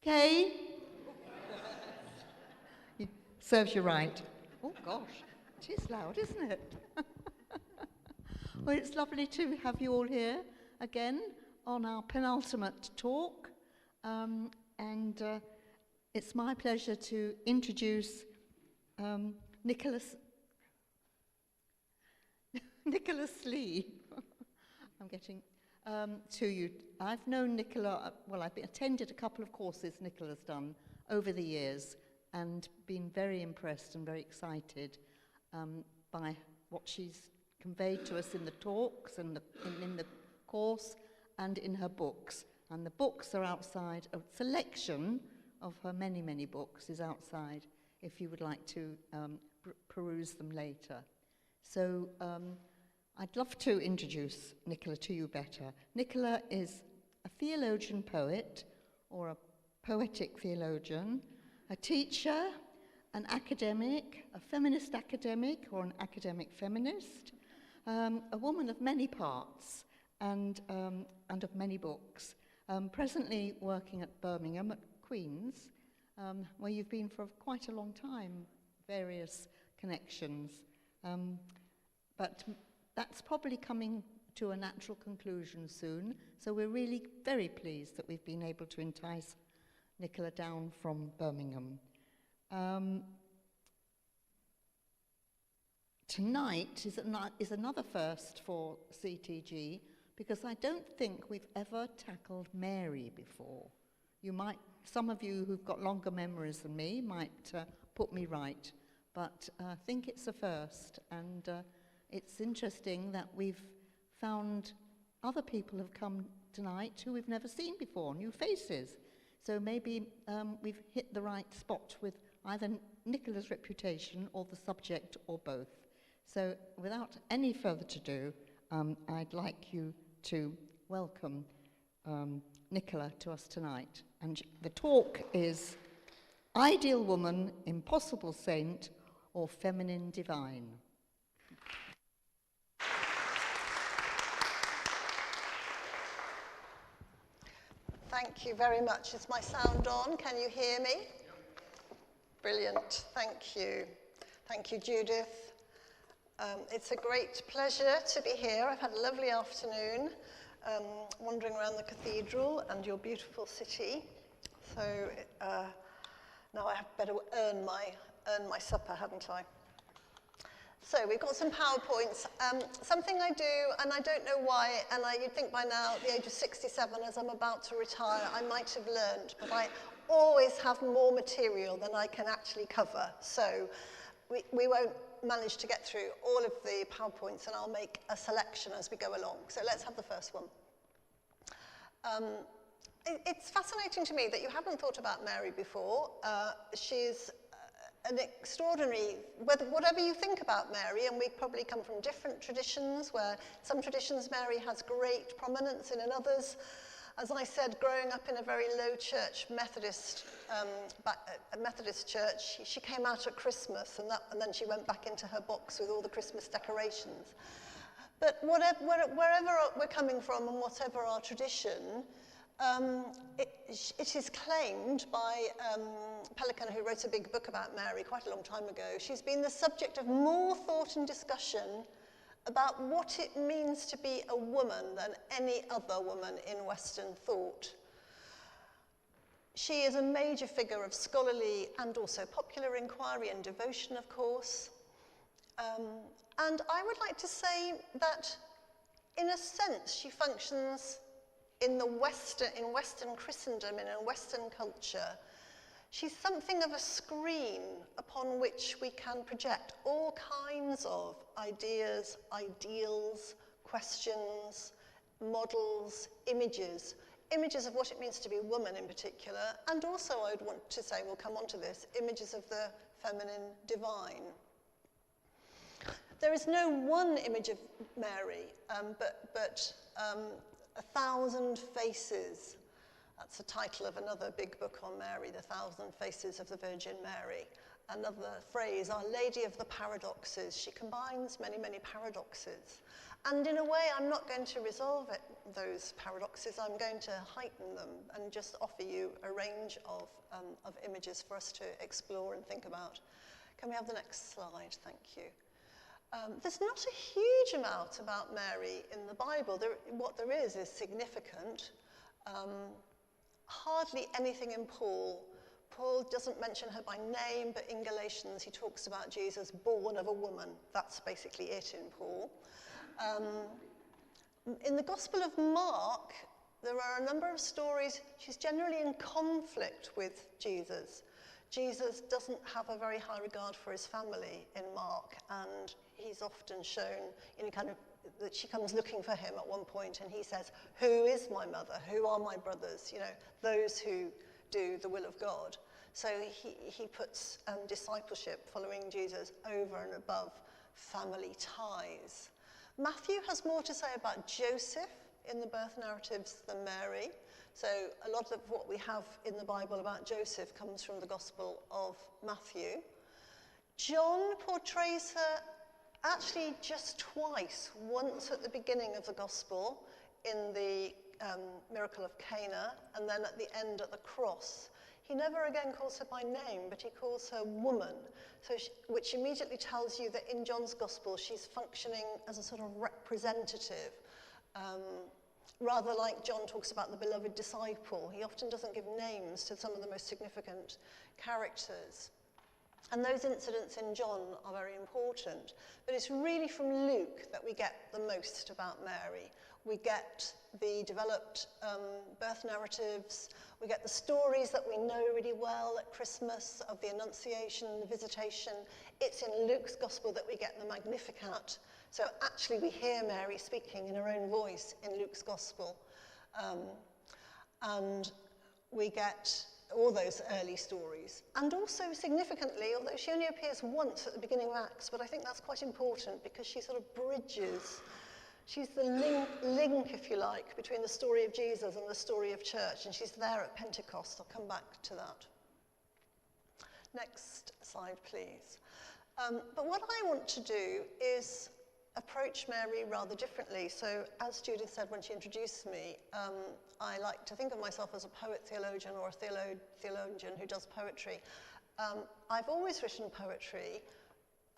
Okay? Serves you right. Oh gosh, it is loud, isn't it? Well, it's lovely to have you all here again on our penultimate talk. And it's my pleasure to introduce Nicola Slee. I'm getting to you. I've known Nicola, well, I've attended a couple of courses Nicola's done over the years and been very impressed and very excited by what she's conveyed to us in the talks and in the course and in her books. And the books are outside. A selection of her many, many books is outside if you would like to peruse them later. So I'd love to introduce Nicola to you better. Nicola is a theologian poet, or a poetic theologian, a teacher, an academic, a feminist academic, or an academic feminist, a woman of many parts and of many books. Presently working at Birmingham at Queen's, where you've been for quite a long time, various connections. But that's probably coming to a natural conclusion soon, so we're really very pleased that we've been able to entice Nicola down from Birmingham. Tonight is another first for CTG, because I don't think we've ever tackled Mary before. Some of you who've got longer memories than me might put me right, but I think it's a first, and it's interesting that we've found other people have come tonight who we've never seen before, new faces. So maybe we've hit the right spot with either Nicola's reputation or the subject or both. So without any further ado, I'd like you to welcome Nicola to us tonight. And the talk is Ideal Woman, Impossible Saint, or Feminine Divine. Thank you very much. Is my sound on? Can you hear me? Brilliant. Thank you. Thank you, Judith. It's a great pleasure to be here. I've had a lovely afternoon wandering around the cathedral and your beautiful city. So now I have better earn my supper, haven't I? So we've got some PowerPoints. Something I do, and I don't know why, and you'd think by now, at the age of 67, as I'm about to retire, I might have learned, but I always have more material than I can actually cover. So we won't manage to get through all of the PowerPoints, and I'll make a selection as we go along. So let's have the first one. It's fascinating to me that you haven't thought about Mary before. She's an extraordinary, whatever you think about Mary, and we probably come from different traditions, where some traditions Mary has great prominence in, and others, as I said, growing up in a very low church, Methodist church, she came out at Christmas, and then she went back into her box with all the Christmas decorations. But wherever we're coming from and whatever our tradition, it is claimed by Pelican, who wrote a big book about Mary quite a long time ago. She's been the subject of more thought and discussion about what it means to be a woman than any other woman in Western thought. She is a major figure of scholarly and also popular inquiry and devotion, of course. And I would like to say that, in a sense, she functions in Western Christendom, in a Western culture. She's something of a screen upon which we can project all kinds of ideas, ideals, questions, models, images of what it means to be a woman in particular, and also, I would want to say, we'll come on to this, images of the feminine divine. There is no one image of Mary, but 1,000 faces. That's the title of another big book on Mary, The Thousand Faces of the Virgin Mary. Another phrase, Our Lady of the Paradoxes. She combines many, many paradoxes. And in a way, I'm not going to resolve those paradoxes. I'm going to heighten them and just offer you a range of images for us to explore and think about. Can we have the next slide? Thank you. There's not a huge amount about Mary in the Bible. What there is significant. Hardly anything in Paul. Paul doesn't mention her by name, but in Galatians he talks about Jesus born of a woman. That's basically it in Paul. In the Gospel of Mark, there are a number of stories. She's generally in conflict with Jesus. Jesus doesn't have a very high regard for his family in Mark, and he's often shown in kind of that she comes looking for him at one point, and he says, "Who is my mother? Who are my brothers?" You know, those who do the will of God. So he puts discipleship, following Jesus, over and above family ties. Matthew has more to say about Joseph in the birth narratives than Mary. So a lot of what we have in the Bible about Joseph comes from the Gospel of Matthew. John portrays her actually just twice, once at the beginning of the Gospel in the miracle of Cana, and then at the end at the cross. He never again calls her by name, but he calls her woman, which immediately tells you that in John's Gospel she's functioning as a sort of representative. Rather like John talks about the beloved disciple, he often doesn't give names to some of the most significant characters. And those incidents in John are very important. But it's really from Luke that we get the most about Mary. We get the developed birth narratives. We get the stories that we know really well at Christmas of the Annunciation and the Visitation. It's in Luke's Gospel that we get the Magnificat. So actually we hear Mary speaking in her own voice in Luke's Gospel. And we get all those early stories. And also significantly, although she only appears once at the beginning of Acts, but I think that's quite important because she sort of bridges. She's the link, if you like, between the story of Jesus and the story of church, and she's there at Pentecost. I'll come back to that. Next slide, please. But what I want to do is approach Mary rather differently. So as Judith said when she introduced me, I like to think of myself as a poet-theologian or a theologian who does poetry. I've always written poetry,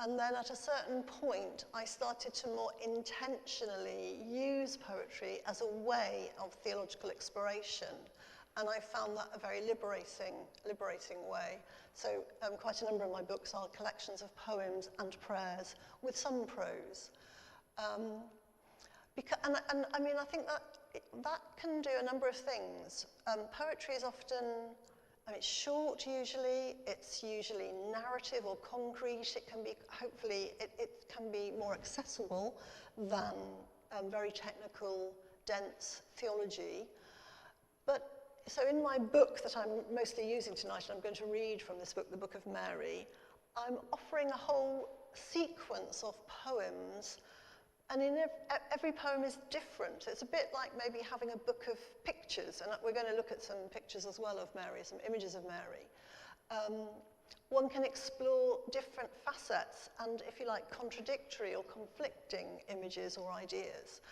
and then at a certain point I started to more intentionally use poetry as a way of theological exploration, and I found that a very liberating way. So quite a number of my books are collections of poems and prayers with some prose. I mean, I think that can do a number of things. Poetry is often, it's short usually, it's usually narrative or concrete. It can be, hopefully, it can be more accessible than very technical, dense theology. But, so in my book that I'm mostly using tonight, and I'm going to read from this book, the Book of Mary, I'm offering a whole sequence of poems. And in every poem is different. It's a bit like maybe having a book of pictures, and we're going to look at some pictures as well of Mary, some images of Mary. One can explore different facets and, if you like, contradictory or conflicting images or ideas.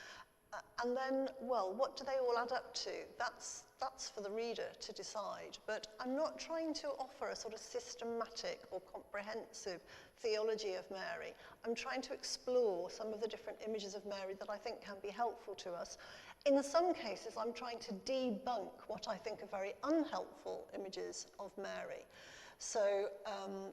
And then, well, what do they all add up to? That's for the reader to decide. But I'm not trying to offer a sort of systematic or comprehensive theology of Mary. I'm trying to explore some of the different images of Mary that I think can be helpful to us. In some cases, I'm trying to debunk what I think are very unhelpful images of Mary. So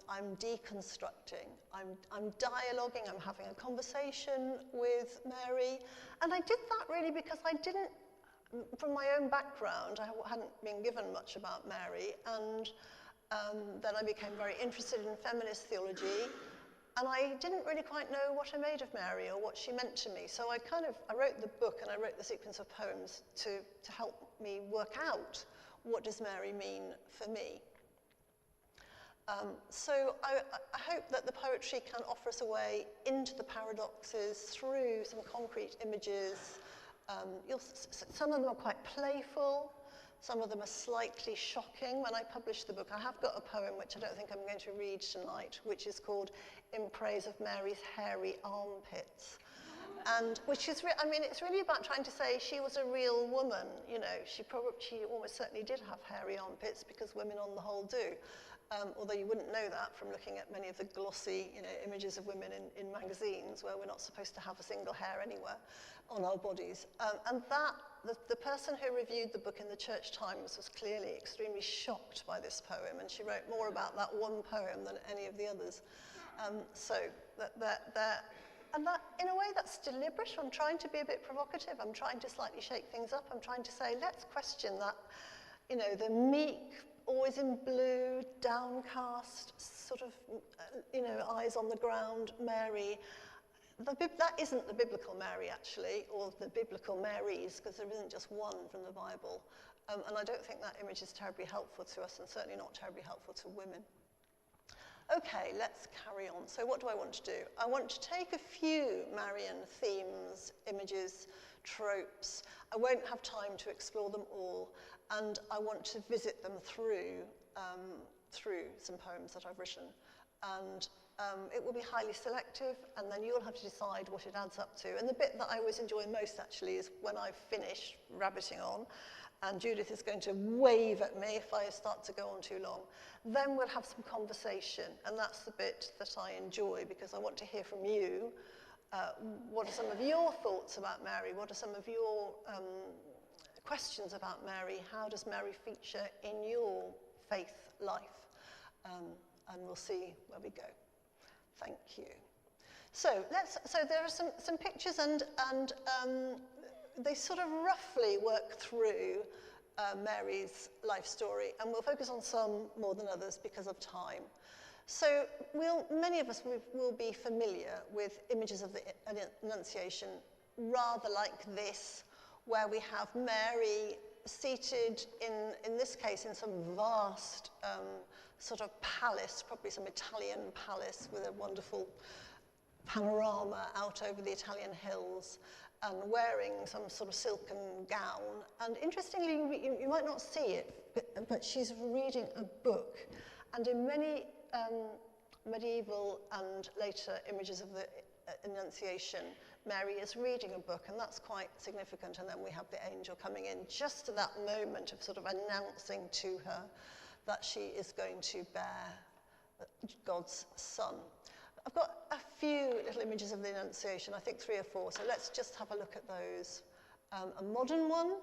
I'm deconstructing, I'm dialoguing, I'm having a conversation with Mary. And I did that really because I didn't, from my own background, I hadn't been given much about Mary. And then I became very interested in feminist theology. And I didn't really quite know what I made of Mary or what she meant to me. So I wrote the book and I wrote the sequence of poems to help me work out what does Mary mean for me. So I hope that the poetry can offer us a way into the paradoxes through some concrete images. Some of them are quite playful, Some of them are slightly shocking. When I published the book, I have got a poem which I don't think I'm going to read tonight, which is called In Praise of Mary's Hairy Armpits. And which is, I mean, it's really about trying to say she was a real woman. You know, she almost certainly did have hairy armpits, because women on the whole do. Although you wouldn't know that from looking at many of the glossy, you know, images of women in magazines where we're not supposed to have a single hair anywhere on our bodies. And that, the person who reviewed the book in the Church Times was clearly extremely shocked by this poem, and she wrote more about that one poem than any of the others. So and that, in a way, that's deliberate. I'm trying to be a bit provocative. I'm trying to slightly shake things up. I'm trying to say, let's question that, you know, the meek, always in blue, downcast, sort of, you know, eyes on the ground, Mary. That isn't the biblical Mary, actually, or the biblical Marys, because there isn't just one from the Bible. And I don't think that image is terribly helpful to us, and certainly not terribly helpful to women. Okay, let's carry on. So what do I want to do? I want to take a few Marian themes, images, tropes. I won't have time to explore them all, and I want to visit them through some poems that I've written. And it will be highly selective, and then you'll have to decide what it adds up to. And the bit that I always enjoy most, actually, is when I finish rabbiting on, and Judith is going to wave at me if I start to go on too long. Then we'll have some conversation, and that's the bit that I enjoy, because I want to hear from you. What are some of your thoughts about Mary? What are some of your questions about Mary? How does Mary feature in your faith life? And we'll see where we go. Thank you. So there are some pictures, and they sort of roughly work through Mary's life story, and we'll focus on some more than others because of time. So many of us will be familiar with images of the Annunciation, rather like this, where we have Mary seated in this case, in some vast sort of palace, probably some Italian palace with a wonderful panorama out over the Italian hills, and wearing some sort of silken gown. And interestingly, you might not see it, but she's reading a book. And in many medieval and later images of the Annunciation, Mary is reading a book, and that's quite significant. And then we have the angel coming in just at that moment of sort of announcing to her that she is going to bear God's son. I've got a few little images of the Annunciation, I think 3 or 4, so let's just have a look at those. A modern one,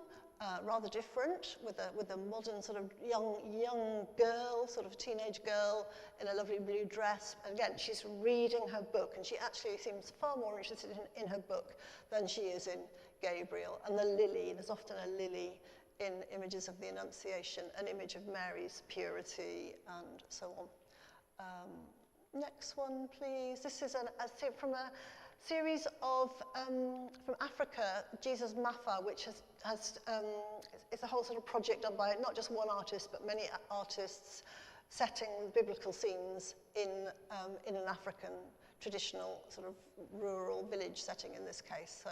rather different, with a modern sort of young girl, sort of teenage girl in a lovely blue dress. And again, she's reading her book, and she actually seems far more interested in her book than she is in Gabriel. And the lily, there's often a lily in images of the Annunciation, an image of Mary's purity and so on. Next one, please. This is from a series of, from Africa, Jesus Mafa, which it's a whole sort of project done by not just one artist, but many artists, setting biblical scenes in an African traditional sort of rural village setting in this case. So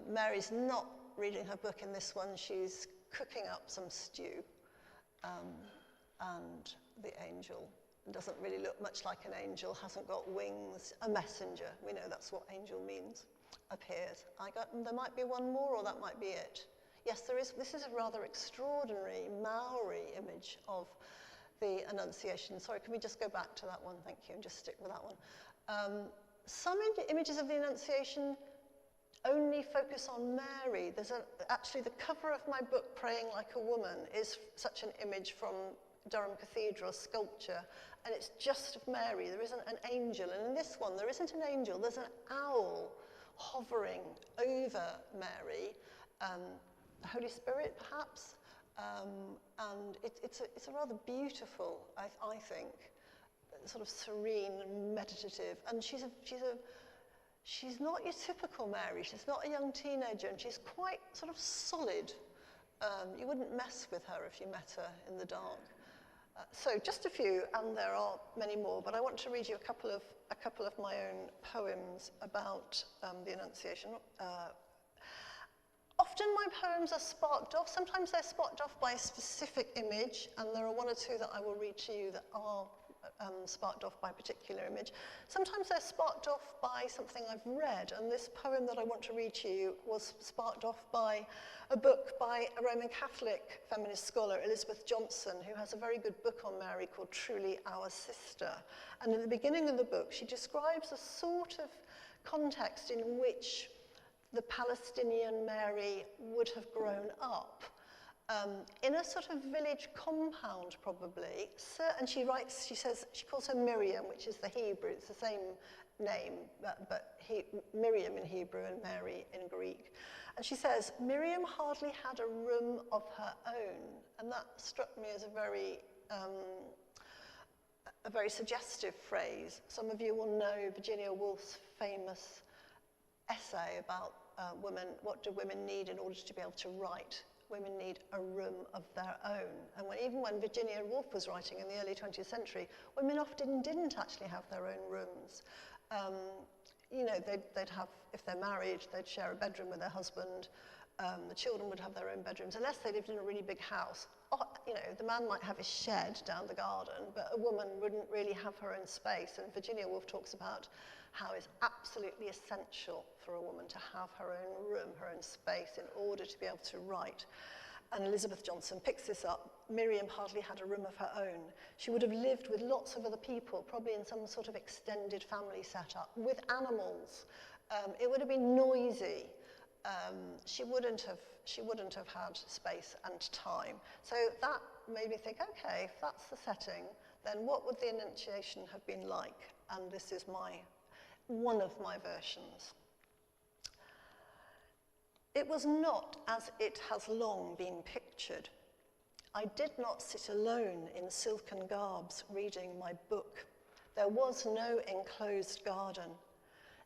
Mary's not reading her book in this one. She's cooking up some stew, and the angel doesn't really look much like an angel, hasn't got wings. A messenger, we know that's what angel means, appears. There might be one more, or that might be it. Yes, there is. This is a rather extraordinary Maori image of the Annunciation. Sorry, can we just go back to that one? Thank you, and just stick with that one. Some images of the Annunciation only focus on Mary. Actually, the cover of my book, Praying Like a Woman, is such an image from Durham Cathedral sculpture, and it's just of Mary. There isn't an angel, and in this one there isn't an angel, there's an owl hovering over Mary, the Holy Spirit perhaps, and it's a rather beautiful, I think, sort of serene and meditative, and she's not your typical Mary. She's not a young teenager, and she's quite sort of solid. You wouldn't mess with her if you met her in the dark. So just a few, and there are many more, but I want to read you a couple of my own poems about the Annunciation. Often often my poems are sparked off. Sometimes they're sparked off by a specific image, and there are one or two that I will read to you that are sparked off by a particular image. Sometimes they're sparked off by something I've read, and this poem that I want to read to you was sparked off by a book by a Roman Catholic feminist scholar, Elizabeth Johnson, who has a very good book on Mary called Truly Our Sister. And in the beginning of the book, she describes a sort of context in which the Palestinian Mary would have grown up. In a sort of village compound, probably. And she says, she calls her Miriam, which is the Hebrew, it's the same name, but Miriam in Hebrew and Mary in Greek. And she says, Miriam hardly had a room of her own. And that struck me as a very suggestive phrase. Some of you will know Virginia Woolf's famous essay about women, what do women need in order to be able to write? Women need a room of their own. And even when Virginia Woolf was writing in the early 20th century, women often didn't actually have their own rooms. You know, they'd have, if they're married, they'd share a bedroom with their husband. The children would have their own bedrooms, unless they lived in a really big house. You know, the man might have his shed down the garden, but a woman wouldn't really have her own space. And Virginia Woolf talks about how it's absolutely essential for a woman to have her own room, her own space, in order to be able to write. And Elizabeth Johnson picks this up. Miriam hardly had a room of her own. She would have lived with lots of other people, probably in some sort of extended family setup, with animals. It would have been noisy. She wouldn't have had space and time. So that made me think, okay, if that's the setting, then what would the Annunciation have been like? And this is one of my versions. It was not as it has long been pictured. I did not sit alone in silken garbs reading my book. There was no enclosed garden.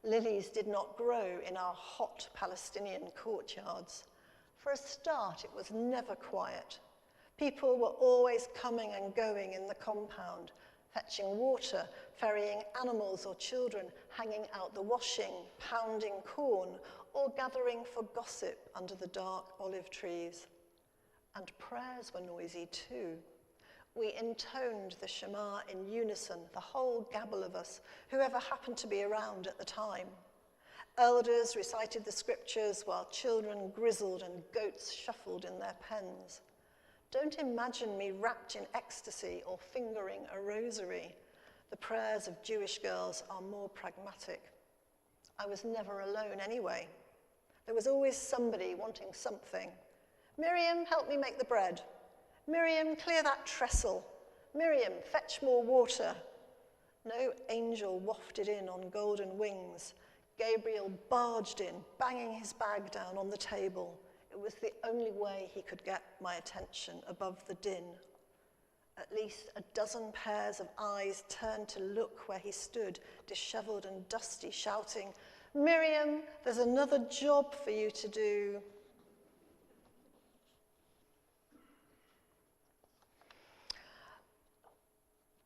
Lilies did not grow in our hot Palestinian courtyards. For a start, it was never quiet. People were always coming and going in the compound, fetching water, ferrying animals or children, hanging out the washing, pounding corn, or gathering for gossip under the dark olive trees. And prayers were noisy too. We intoned the Shema in unison, the whole gabble of us, whoever happened to be around at the time. Elders recited the scriptures while children grizzled and goats shuffled in their pens. Don't imagine me wrapped in ecstasy or fingering a rosary. The prayers of Jewish girls are more pragmatic. I was never alone anyway. There was always somebody wanting something. Miriam, help me make the bread. Miriam, clear that trestle. Miriam, fetch more water. No angel wafted in on golden wings. Gabriel barged in, banging his bag down on the table. It was the only way he could get my attention above the din. At least a dozen pairs of eyes turned to look where he stood, disheveled and dusty, shouting, Miriam, there's another job for you to do.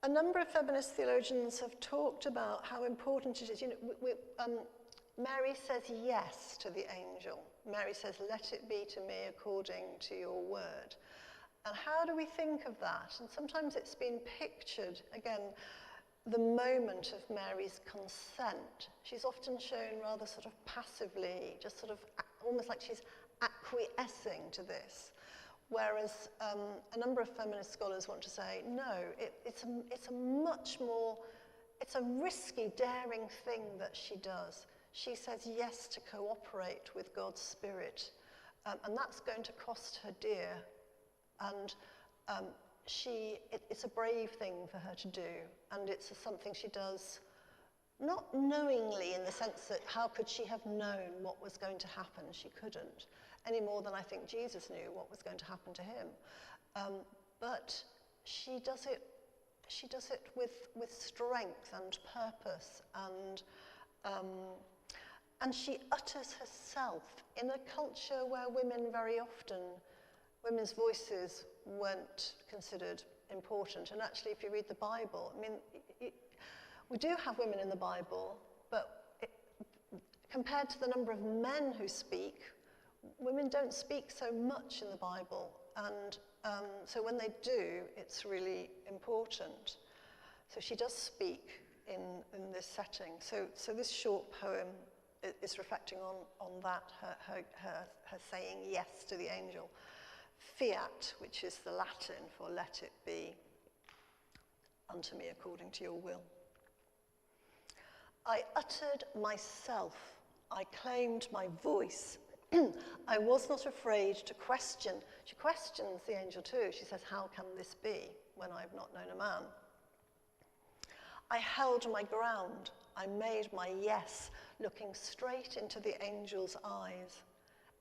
A number of feminist theologians have talked about how important it is. You know, Mary says yes to the angel. Mary says, let it be to me according to your word. And how do we think of that? And sometimes it's been pictured, again, the moment of Mary's consent. She's often shown rather sort of passively, just sort of almost like she's acquiescing to this. Whereas a number of feminist scholars want to say, no, it's a much more, it's a risky, daring thing that she does. She says yes to cooperate with God's Spirit, and that's going to cost her dear. And it's a brave thing for her to do, and it's something she does not knowingly, in the sense that how could she have known what was going to happen? She couldn't, any more than I think Jesus knew what was going to happen to him. But she does it with strength and purpose, and she utters herself in a culture where women's voices weren't considered important. And actually, if you read the Bible, I mean, we do have women in the Bible, but compared to the number of men who speak, women don't speak so much in the Bible, and so when they do, it's really important. So she does speak in this setting. So this short poem is reflecting on that, her saying yes to the angel. Fiat, which is the Latin for let it be, unto me according to your will. I uttered myself, I claimed my voice. I was not afraid to question. She questions the angel too. She says, how can this be when I've not known a man? I held my ground. I made my yes, looking straight into the angel's eyes.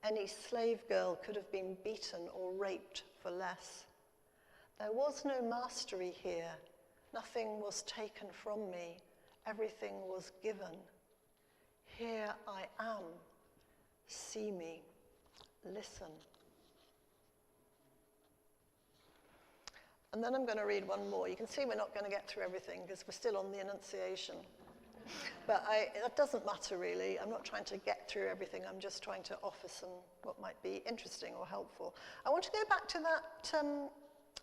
Any slave girl could have been beaten or raped for less. There was no mastery here. Nothing was taken from me. Everything was given. Here I am. See me. Listen. And then I'm going to read one more. You can see we're not going to get through everything because we're still on the Annunciation. But that doesn't matter really. I'm not trying to get through everything. I'm just trying to offer some what might be interesting or helpful. I want to go back to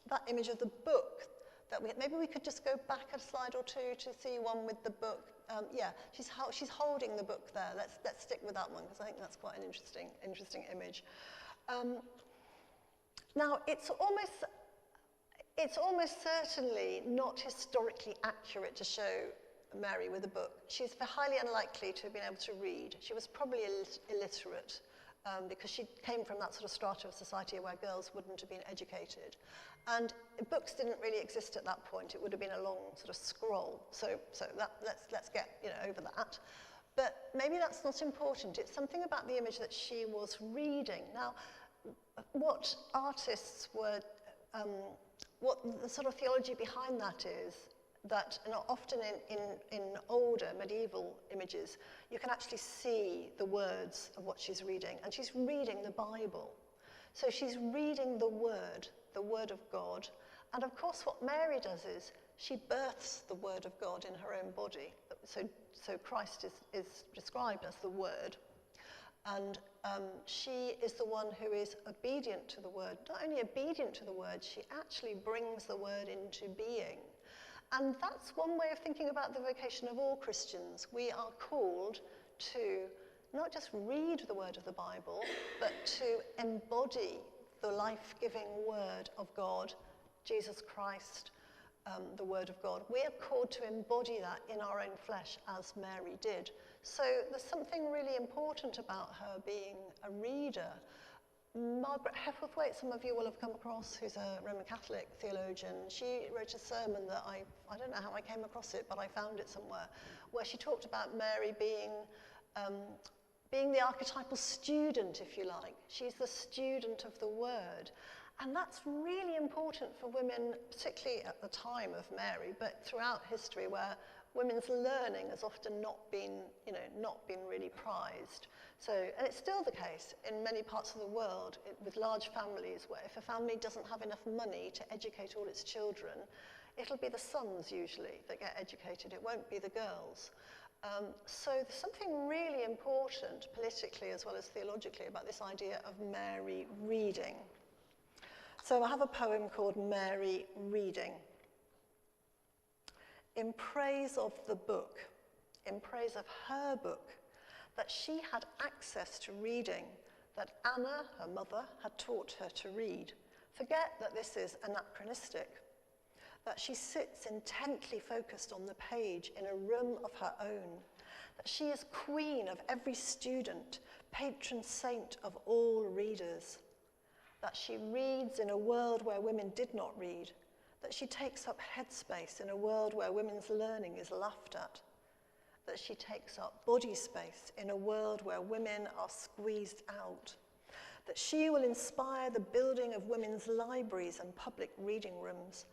that image of the book. Maybe we could just go back a slide or two to see one with the book. Yeah, she's holding the book there. Let's stick with that one because I think that's quite an interesting image. Now it's almost certainly not historically accurate to show Mary with a book. She's highly unlikely to have been able to read. She was probably illiterate because she came from that sort of strata of society where girls wouldn't have been educated. And books didn't really exist at that point. It would have been a long sort of scroll. So let's get over that. But maybe that's not important. It's something about the image that she was reading. Now, what artists were, what the sort of theology behind that is, that often in older medieval images, you can actually see the words of what she's reading. And she's reading the Bible. So she's reading the Word of God. And of course what Mary does is she births the Word of God in her own body. So Christ is described as the Word. And she is the one who is obedient to the Word. Not only obedient to the Word, she actually brings the Word into being. And that's one way of thinking about the vocation of all Christians. We are called to not just read the word of the Bible, but to embody the life-giving word of God, Jesus Christ, the word of God. We are called to embody that in our own flesh, as Mary did. So there's something really important about her being a reader. Margaret Hepworthwaite, some of you will have come across, who's a Roman Catholic theologian. She wrote a sermon that I don't know how I came across it, but I found it somewhere, where she talked about Mary being the archetypal student, if you like. She's the student of the word. And that's really important for women, particularly at the time of Mary, but throughout history, where women's learning has often not been really prized. So, and it's still the case in many parts of the world with large families, where if a family doesn't have enough money to educate all its children, it'll be the sons usually that get educated. It won't be the girls. So there's something really important politically as well as theologically about this idea of Mary reading. So I have a poem called Mary Reading. In praise of the book, in praise of her book, that she had access to reading, that Anna, her mother, had taught her to read. Forget that this is anachronistic, that she sits intently focused on the page in a room of her own, that she is queen of every student, patron saint of all readers, that she reads in a world where women did not read, that she takes up headspace in a world where women's learning is laughed at, that she takes up body space in a world where women are squeezed out, that she will inspire the building of women's libraries and public reading rooms,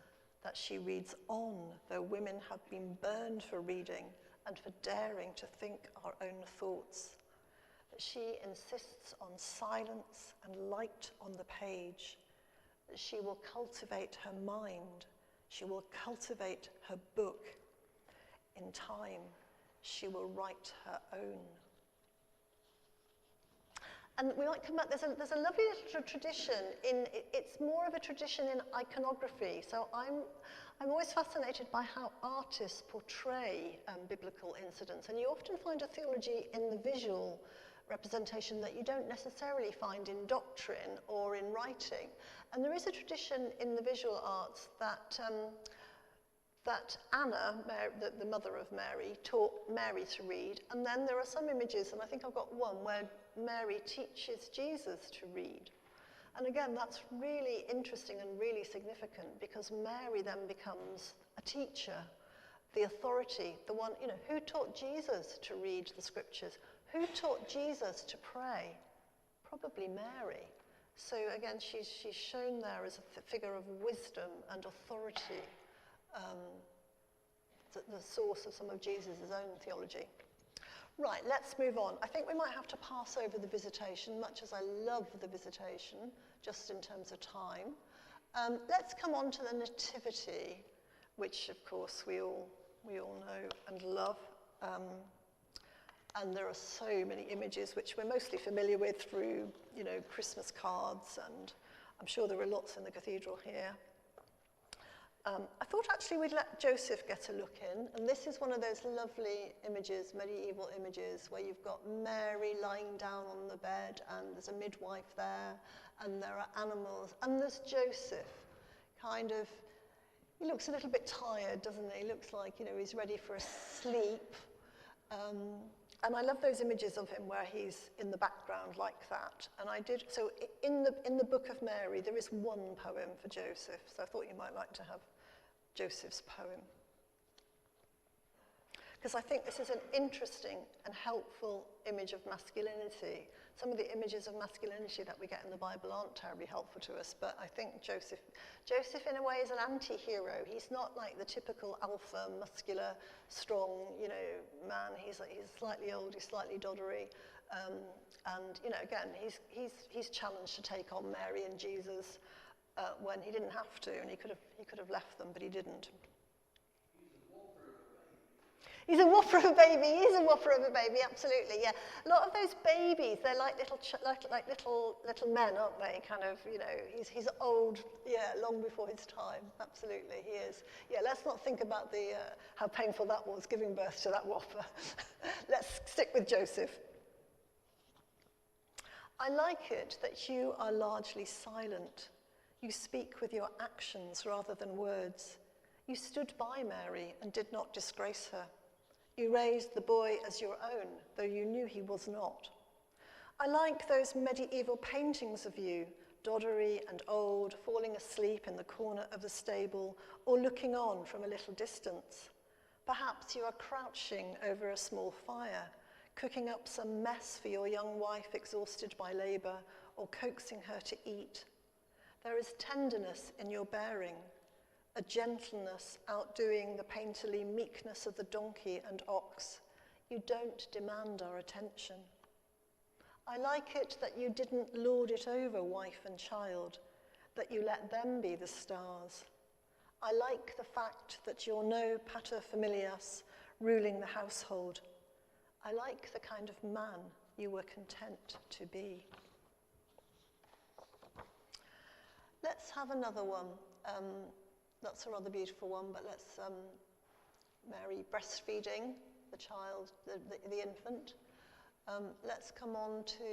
that she reads on, though women have been burned for reading and for daring to think our own thoughts, that she insists on silence and light on the page, that she will cultivate her mind, she will cultivate her book. In time, she will write her own. And we might come back, there's a lovely little tradition it's more of a tradition in iconography. So I'm always fascinated by how artists portray biblical incidents. And you often find a theology in the visual representation that you don't necessarily find in doctrine or in writing. And there is a tradition in the visual arts that Anna, the mother of Mary, taught Mary to read. And then there are some images, and I think I've got one, where Mary teaches Jesus to read. And again, that's really interesting and really significant, because Mary then becomes a teacher, the authority, the one, who taught Jesus to read the scriptures? Who taught Jesus to pray? Probably Mary. So again, she's shown there as a figure of wisdom and authority, the source of some of Jesus' own theology. Right, let's move on. I think we might have to pass over the visitation, much as I love the visitation, just in terms of time. Let's come on to the nativity, which of course we all know and love. And there are so many images which we're mostly familiar with through, Christmas cards, and I'm sure there are lots in the cathedral here. I thought actually we'd let Joseph get a look in, and this is one of those lovely images, medieval images, where you've got Mary lying down on the bed, and there's a midwife there, and there are animals, and there's Joseph, he looks a little bit tired, doesn't he? He looks like, he's ready for a sleep. And I love those images of him where he's in the background like that. And so in the Book of Mary, there is one poem for Joseph, so I thought you might like to have Joseph's poem. Because I think this is an interesting and helpful image of masculinity. Some of the images of masculinity that we get in the Bible aren't terribly helpful to us, but I think Joseph in a way is an anti-hero. He's not like the typical alpha, muscular, strong, man. He's slightly old, he's slightly doddery, and again, he's challenged to take on Mary and Jesus when he didn't have to, and he could have left them, but he didn't. He's a whopper of a baby. He's a whopper of a baby, absolutely. Yeah, a lot of those babies, they're like little men, aren't they? He's old. Yeah, long before his time. Absolutely, he is. Yeah, let's not think about how painful that was, giving birth to that whopper. Let's stick with Joseph. I like it that you are largely silent. You speak with your actions rather than words. You stood by Mary and did not disgrace her. You raised the boy as your own, though you knew he was not. I like those medieval paintings of you, doddery and old, falling asleep in the corner of the stable, or looking on from a little distance. Perhaps you are crouching over a small fire, cooking up some mess for your young wife exhausted by labour, or coaxing her to eat. There is tenderness in your bearing, a gentleness outdoing the painterly meekness of the donkey and ox. You don't demand our attention. I like it that you didn't lord it over wife and child, that you let them be the stars. I like the fact that you're no pater familias ruling the household. I like the kind of man you were content to be. Let's have another one. That's a rather beautiful one, but let's Mary breastfeeding the child, the infant. Let's come on to,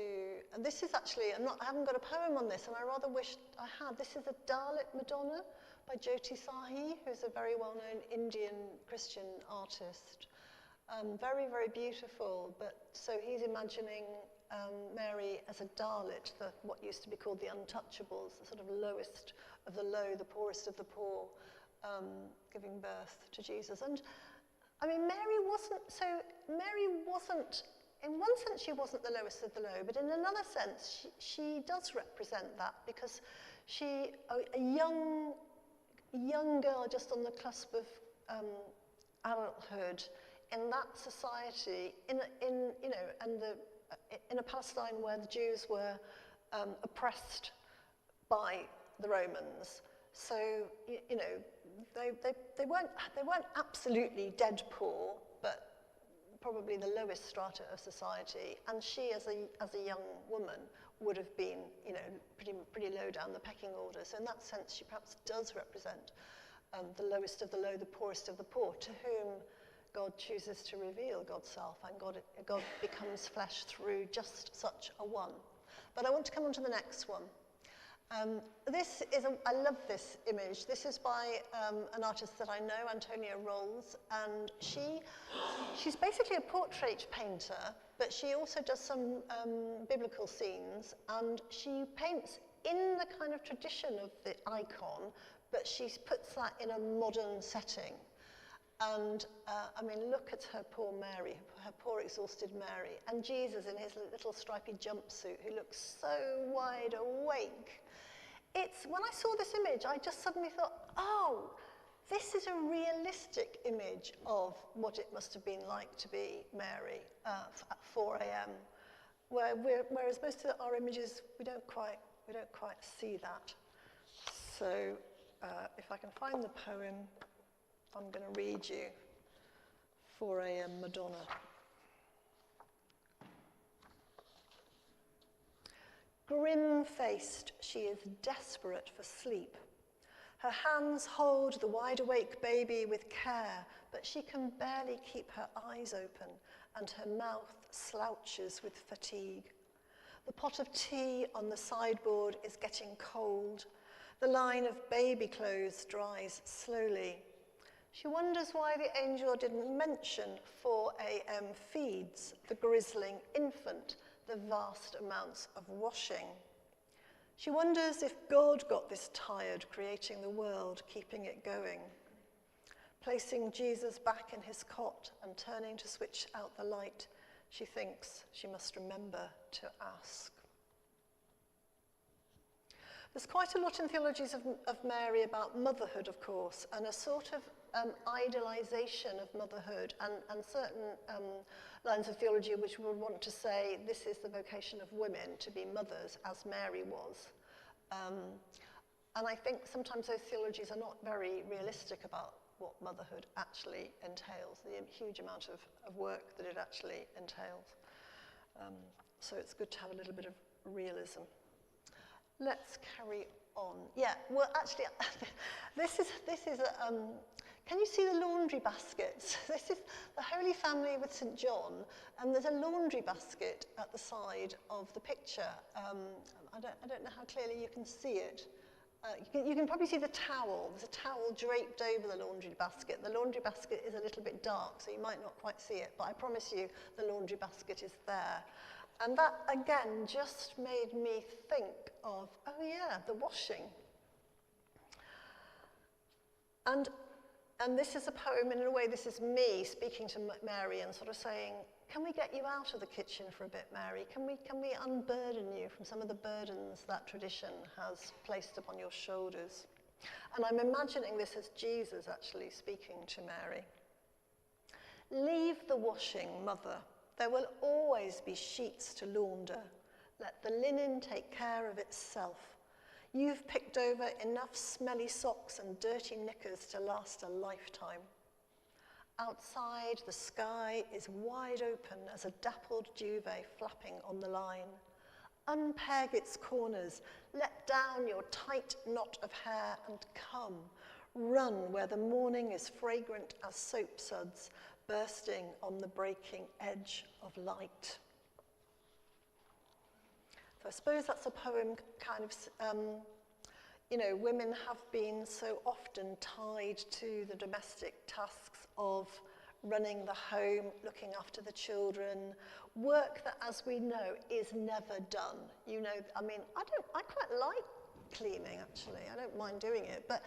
and this is actually, I haven't got a poem on this, and I rather wish I had. This is a Dalit Madonna by Jyoti Sahi, who's a very well-known Indian Christian artist. Very, very beautiful, but so he's imagining Mary as a Dalit, what used to be called the untouchables, the sort of lowest of the low, the poorest of the poor, giving birth to Jesus. And I mean, Mary wasn't, in one sense she wasn't the lowest of the low, but in another sense she does represent that, because a young girl just on the cusp of adulthood in that society, in a Palestine where the Jews were oppressed by the Romans, so they weren't absolutely dead poor, but probably the lowest strata of society, and she, as a young woman, would have been, you know, pretty low down the pecking order. So in that sense, she perhaps does represent the lowest of the low, the poorest of the poor, to whom God chooses to reveal God's self, and God becomes flesh through just such a one. But I want to come on to the next one. I love this image. This is by an artist that I know, Antonia Rolls, and she's basically a portrait painter, but she also does some biblical scenes, and she paints in the kind of tradition of the icon, but she puts that in a modern setting. And I mean, look at her poor Mary, her poor exhausted Mary, and Jesus in his little stripy jumpsuit, who looks so wide awake. When I saw this image, I just suddenly thought, oh, this is a realistic image of what it must have been like to be Mary at 4 a.m. Whereas most of our images, we don't quite see that. So if I can find the poem, I'm going to read you 4 a.m. Madonna. Grim-faced, she is desperate for sleep. Her hands hold the wide-awake baby with care, but she can barely keep her eyes open, and her mouth slouches with fatigue. The pot of tea on the sideboard is getting cold. The line of baby clothes dries slowly. She wonders why the angel didn't mention 4 a.m. feeds the grisling infant the vast amounts of washing. She wonders if God got this tired creating the world, keeping it going. Placing Jesus back in his cot and turning to switch out the light, she thinks she must remember to ask. There's quite a lot in theologies of Mary about motherhood, of course, and a sort of idealization of motherhood, and certain lines of theology which would want to say this is the vocation of women, to be mothers, as Mary was. And I think sometimes those theologies are not very realistic about what motherhood actually entails, the huge amount of work that it actually entails. So it's good to have a little bit of realism. Let's carry on. Yeah, well, actually, this is can you see the laundry baskets? This is the Holy Family with St. John, and there's a laundry basket at the side of the picture. I don't know how clearly you can see it. You can probably see the towel. There's a towel draped over the laundry basket. The laundry basket is a little bit dark, so you might not quite see it, but I promise you the laundry basket is there. And that, again, just made me think of, oh yeah, the washing. And this is a poem, and in a way this is me speaking to Mary and sort of saying, can we get you out of the kitchen for a bit, Mary? Can we unburden you from some of the burdens that tradition has placed upon your shoulders? And I'm imagining this as Jesus actually speaking to Mary. Leave the washing, mother. There will always be sheets to launder. Let the linen take care of itself. You've picked over enough smelly socks and dirty knickers to last a lifetime. Outside, the sky is wide open as a dappled duvet flapping on the line. Unpeg its corners, let down your tight knot of hair and come. Run where the morning is fragrant as soap suds, bursting on the breaking edge of light. So I suppose that's a poem kind of, you know, women have been so often tied to the domestic tasks of running the home, looking after the children, work that, as we know, is never done. You know, I mean, I quite like cleaning, actually. I don't mind doing it. But,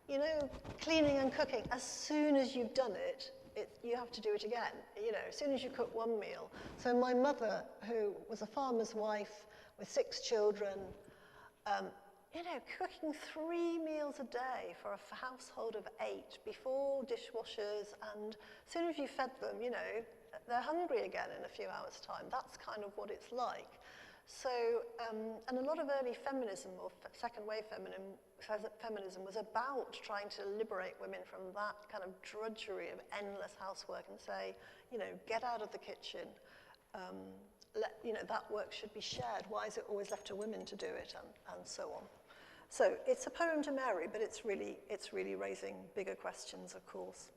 you know, cleaning and cooking, as soon as you've done it, you have to do it again, you know, as soon as you cook one meal. So my mother, who was a farmer's wife with 6 children, you know, cooking 3 meals a day for a household of 8 before dishwashers, and as soon as you fed them, you know, they're hungry again in a few hours' time. That's kind of what it's like. So, and a lot of early feminism, or second wave feminism, was about trying to liberate women from that kind of drudgery of endless housework and say, you know, get out of the kitchen. That work should be shared. Why is it always left to women to do it, and so on? So it's a poem to Mary, but it's really raising bigger questions, of course.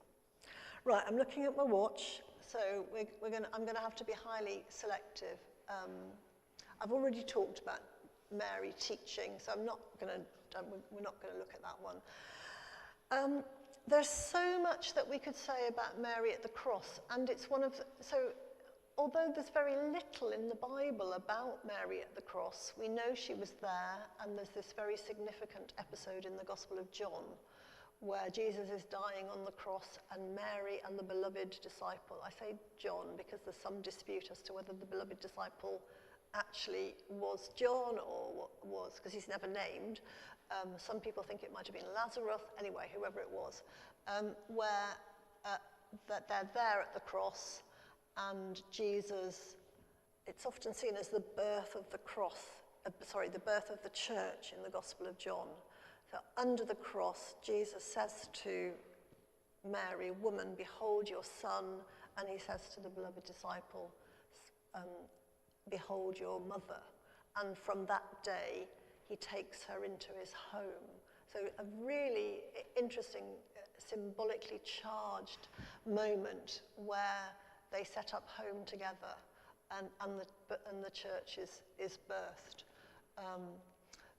Right, I'm looking at my watch, so I'm going to have to be highly selective. I've already talked about Mary teaching, so we're not going to look at that one. There's so much that we could say about Mary at the cross, and it's although there's very little in the Bible about Mary at the cross, we know she was there, and there's this very significant episode in the Gospel of John where Jesus is dying on the cross, and Mary and the beloved disciple, I say John because there's some dispute as to whether the beloved disciple actually was John or was, because he's never named. Some people think it might have been Lazarus, anyway, whoever it was, that they're there at the cross, and Jesus, it's often seen as the birth of the cross, the birth of the church in the Gospel of John. So under the cross, Jesus says to Mary, "Woman, behold your son," and he says to the beloved disciple, "Behold your mother." And from that day, he takes her into his home. So a really interesting, symbolically charged moment where they set up home together, and the church is birthed.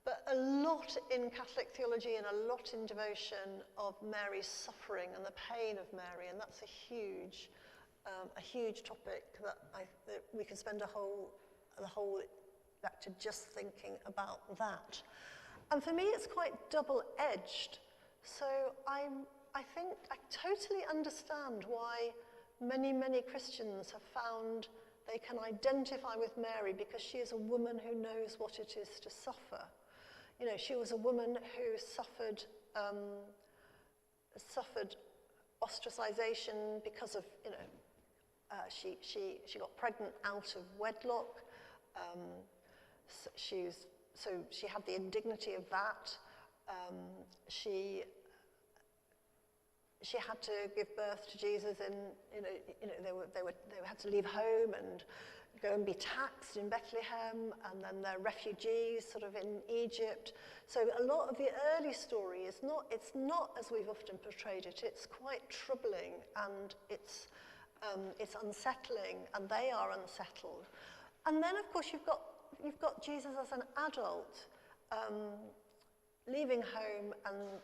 But a lot in Catholic theology and a lot in devotion of Mary's suffering and the pain of Mary, and that's a huge topic that we can spend the whole lecture just thinking about that. And for me, it's quite double-edged. So I think I totally understand why many Christians have found they can identify with Mary because she is a woman who knows what it is to suffer. You know, she was a woman who suffered ostracization because of, she got pregnant out of wedlock. So she had the indignity of that. She had to give birth to Jesus, and they had to leave home and go and be taxed in Bethlehem, and then they're refugees sort of in Egypt. So a lot of the early story it's not as we've often portrayed it. It's quite troubling, and it's unsettling, and they are unsettled. And then of course you've got Jesus as an adult, leaving home and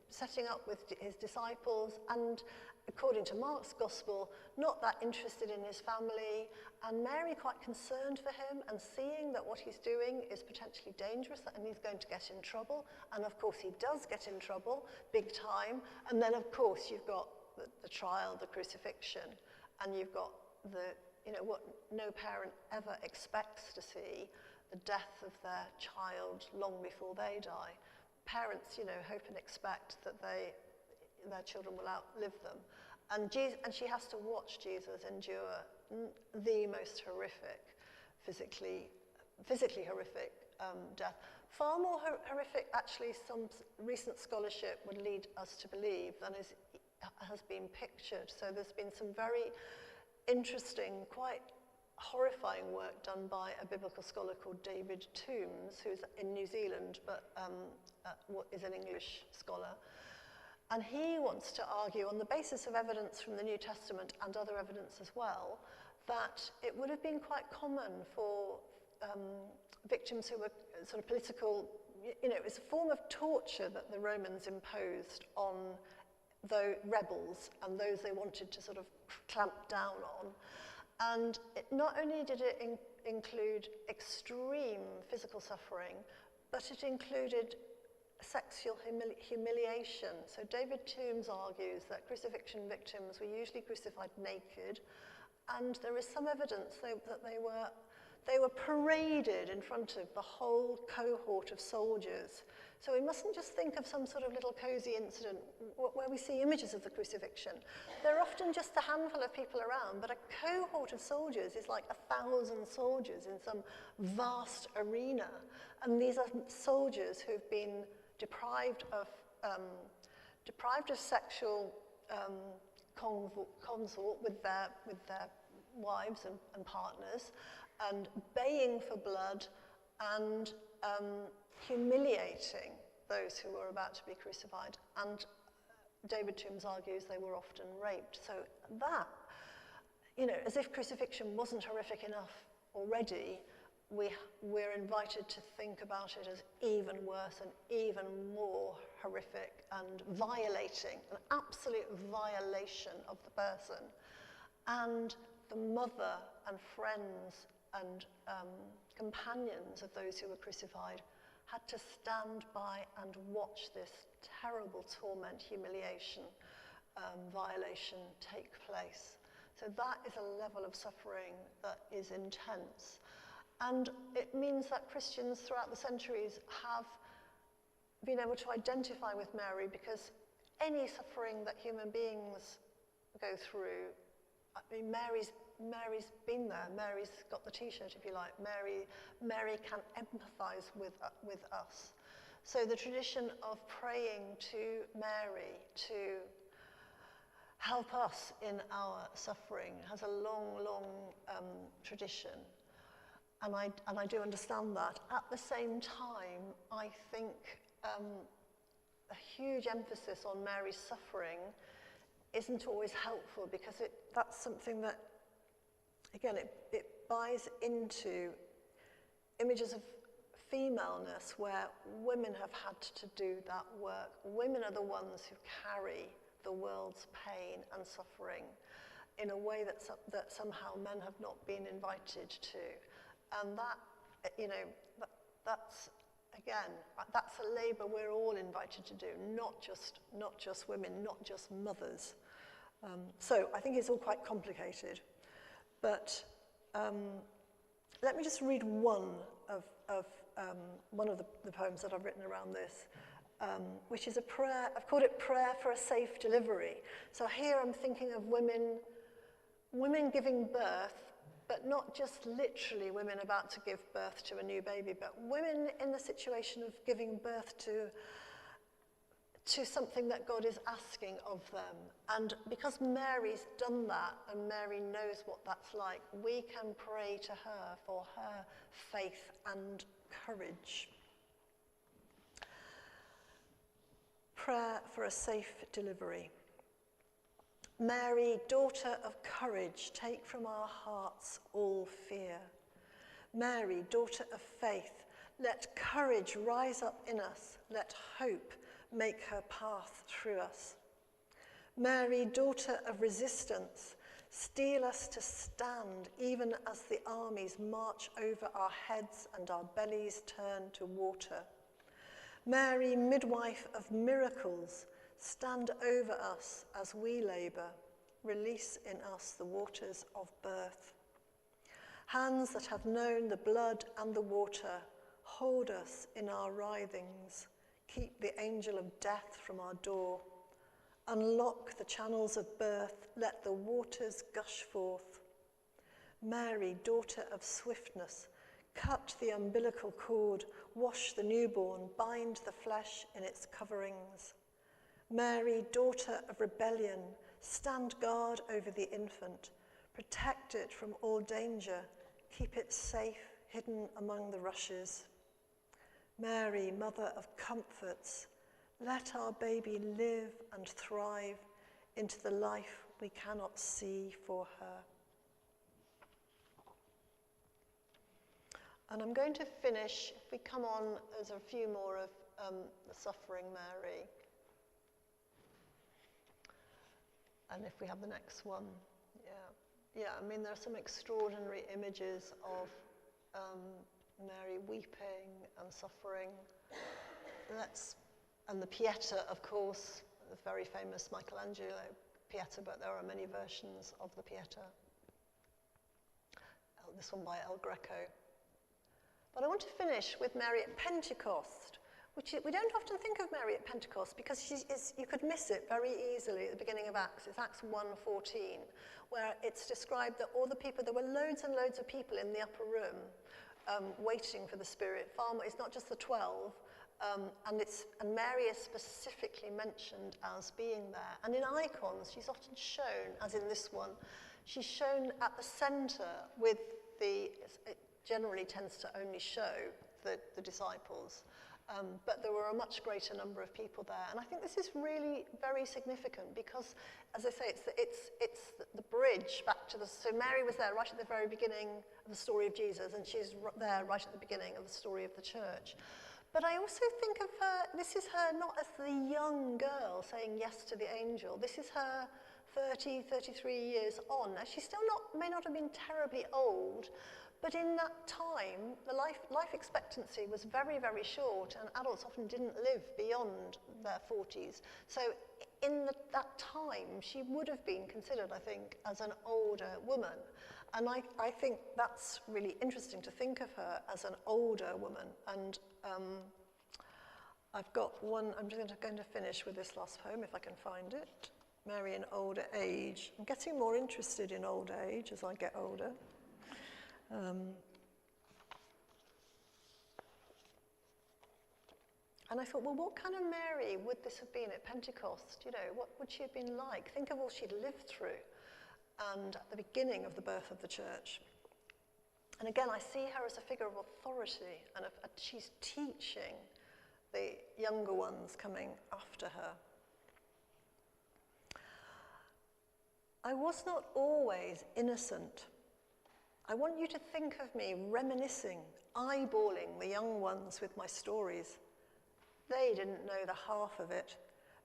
setting up with his disciples, and according to Mark's Gospel, not that interested in his family, and Mary quite concerned for him and seeing that what he's doing is potentially dangerous and he's going to get in trouble. And of course he does get in trouble, big time. And then of course you've got the trial, the crucifixion, and you've got what no parent ever expects to see, the death of their child long before they die. Parents, hope and expect that their children will outlive them. And she has to watch Jesus endure the most horrific, physically horrific death. Far more horrific, actually, some recent scholarship would lead us to believe than has been pictured. So there's been some very interesting, quite horrifying work done by a biblical scholar called David Toombs, who's in New Zealand, but is an English scholar. And he wants to argue, on the basis of evidence from the New Testament and other evidence as well, that it would have been quite common for victims who were sort of political, it was a form of torture that the Romans imposed on the rebels and those they wanted to sort of clamp down on. And not only did it include extreme physical suffering, but it included sexual humiliation. So David Toombs argues that crucifixion victims were usually crucified naked, and there is some evidence that they were paraded in front of the whole cohort of soldiers So we mustn't just think of some sort of little cosy incident where we see images of the crucifixion. There are often just a handful of people around, but a cohort of soldiers is like 1,000 soldiers in some vast arena. And these are soldiers who've been deprived of sexual consort with their wives and partners, and baying for blood and humiliating those who were about to be crucified. And David Toombs argues they were often raped. So that, as if crucifixion wasn't horrific enough already, we're invited to think about it as even worse and even more horrific and violating, an absolute violation of the person. And the mother and friends and companions of those who were crucified had to stand by and watch this terrible torment, humiliation, violation take place. So that is a level of suffering that is intense. And it means that Christians throughout the centuries have been able to identify with Mary, because any suffering that human beings go through, I mean, Mary's been there. Mary's got the T-shirt, if you like. Mary can empathise with us. So the tradition of praying to Mary to help us in our suffering has a long, long tradition. And I do understand that. At the same time, I think a huge emphasis on Mary's suffering isn't always helpful, because that's something that, again, it buys into images of femaleness where women have had to do that work. Women are the ones who carry the world's pain and suffering in a way that somehow men have not been invited to. And that, that's a labour we're all invited to do, not just women, not just mothers. So I think it's all quite complicated. But let me just read one of the poems that I've written around this, which is a prayer. I've called it Prayer for a Safe Delivery. So here I'm thinking of women giving birth, but not just literally women about to give birth to a new baby, but women in the situation of giving birth to something that God is asking of them. And because Mary's done that, and Mary knows what that's like, we can pray to her for her faith and courage. Prayer for a Safe Delivery. Mary, daughter of courage, take from our hearts all fear. Mary, daughter of faith, let courage rise up in us, let hope make her path through us. Mary, daughter of resistance, steel us to stand even as the armies march over our heads and our bellies turn to water. Mary, midwife of miracles, stand over us as we labour, release in us the waters of birth. Hands that have known the blood and the water, hold us in our writhings, keep the angel of death from our door. Unlock the channels of birth, let the waters gush forth. Mary, daughter of swiftness, cut the umbilical cord, wash the newborn, bind the flesh in its coverings. Mary, daughter of rebellion, stand guard over the infant, protect it from all danger, keep it safe, hidden among the rushes. Mary, mother of comforts, let our baby live and thrive into the life we cannot see for her. And I'm going to finish, if we come on, there's a few more of the Suffering Mary. And if we have the next one, yeah, I mean, there are some extraordinary images of Mary weeping and suffering. And the Pieta, of course, the very famous Michelangelo Pieta, but there are many versions of the Pieta. This one by El Greco. But I want to finish with Mary at Pentecost, we don't often think of Mary at Pentecost because you could miss it very easily at the beginning of Acts. It's Acts 1:14, where it's described that all the people, there were loads and loads of people in the upper room waiting for the Spirit. It's not just the 12, and Mary is specifically mentioned as being there. And in icons, she's often shown, as in this one, she's shown at the centre with it generally tends to only show the disciples. But there were a much greater number of people there. And I think this is really very significant because, as I say, it's the bridge back to so Mary was there right at the very beginning of the story of Jesus, and she's there right at the beginning of the story of the church. But I also think of her, this is her not as the young girl saying yes to the angel. This is her 30, 33 years on. Now, she still may not have been terribly old, but in that time, the life expectancy was very, very short, and adults often didn't live beyond their 40s. So in that time, she would have been considered, I think, as an older woman. And I think that's really interesting to think of her as an older woman. And I've got one, I'm just going to finish with this last poem, if I can find it. Mary in older age. I'm getting more interested in old age as I get older. And I thought, well, what kind of Mary would this have been at Pentecost? You know, what would she have been like? Think of all she'd lived through, and at the beginning of the birth of the church. And again, I see her as a figure of authority, and she's teaching the younger ones coming after her. I was not always innocent. I want you to think of me reminiscing, eyeballing the young ones with my stories. They didn't know the half of it,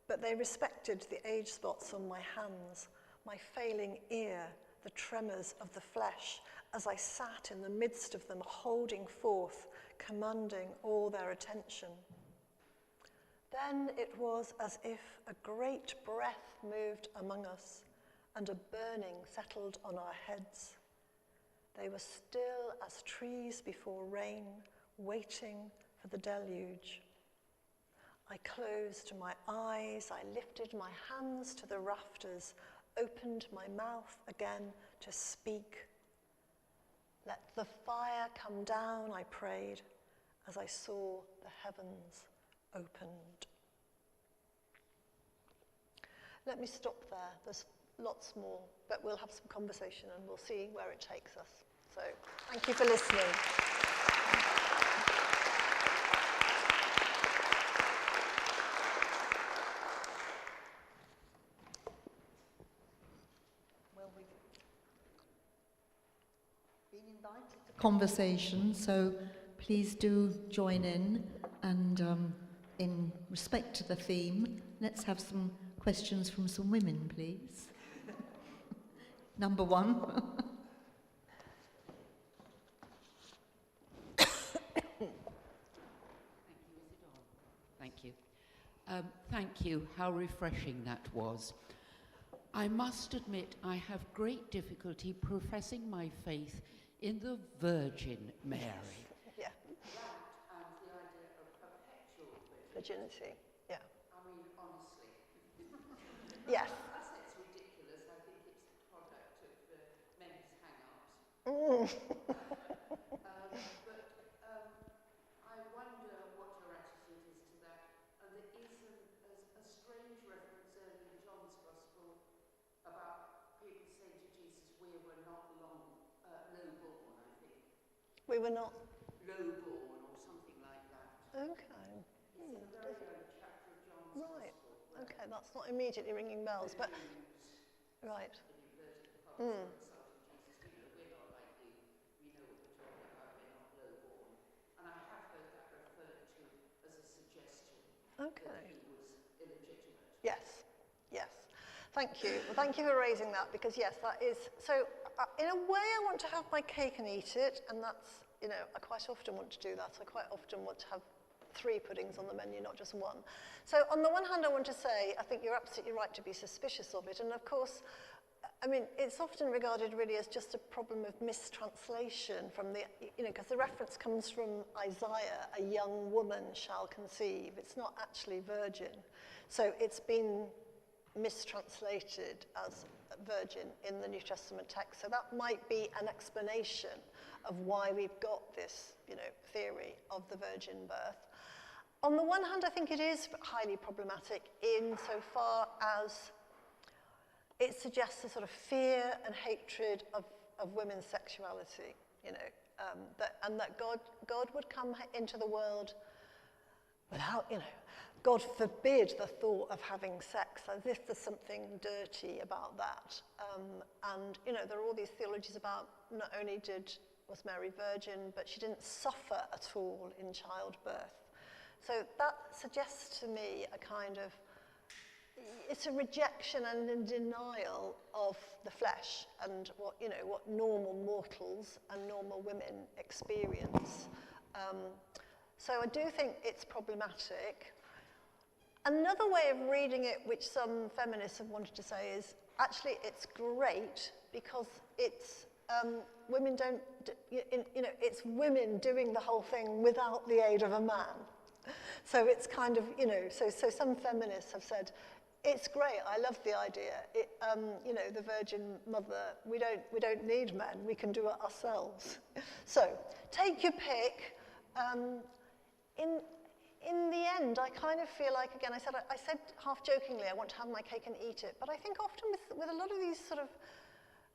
but they respected the age spots on my hands, my failing ear, the tremors of the flesh, as I sat in the midst of them, holding forth, commanding all their attention. Then it was as if a great breath moved among us, and a burning settled on our heads. They were still as trees before rain, waiting for the deluge. I closed my eyes, I lifted my hands to the rafters, opened my mouth again to speak. Let the fire come down, I prayed, as I saw the heavens opened. Let me stop there. There's lots more, but we'll have some conversation and we'll see where it takes us. So, thank you for listening. Well, we've been invited to conversation, so please do join in. And in respect to the theme, let's have some questions from some women, please. Number one. Thank you. Thank you. How refreshing that was. I must admit I have great difficulty professing my faith in the Virgin Mary. Yeah. That and the idea of perpetual Virginity. Yeah. I mean, honestly. Yes. As it's ridiculous, I think it's the product of men's hang-ups. But I wonder what your attitude is to that. And there is a strange reference early in John's Gospel about people saying to Jesus, we were not low-born, I think. We were not. Low-born or something like that. Okay. It's in a very early chapter of John's Right. Gospel. Okay, that's not immediately ringing bells, but right. Okay. That he was illegitimate. Yes, yes. Thank you. Well, thank you for raising that, because yes, that is, so in a way I want to have my cake and eat it, and that's, you know, I quite often want to do that. I quite often want to have 3 puddings on the menu, not just one. So on the one hand, I want to say, I think you're absolutely right to be suspicious of it, and of course, I mean, it's often regarded really as just a problem of mistranslation from the, you know, because the reference comes from Isaiah, a young woman shall conceive. It's not actually virgin. So it's been mistranslated as virgin in the New Testament text. So that might be an explanation of why we've got this, you know, theory of the virgin birth. On the one hand, I think it is highly problematic insofar as it suggests a sort of fear and hatred of women's sexuality, you know, that God would come into the world without, you know, God forbid the thought of having sex, as if there's something dirty about that. And, you know, there are all these theologies about not only was Mary virgin, but she didn't suffer at all in childbirth. So that suggests to me a kind of, it's a rejection and a denial of the flesh and what, you know, what normal mortals and normal women experience. So I do think it's problematic. Another way of reading it, which some feminists have wanted to say, is actually it's great because it's women don't, you know, it's women doing the whole thing without the aid of a man. So it's kind of, you know, so some feminists have said, it's great, I love the idea. You know, the Virgin Mother, we don't need men, we can do it ourselves. So, take your pick. In the end, I kind of feel like, again, I said half jokingly, I want to have my cake and eat it, but I think often with a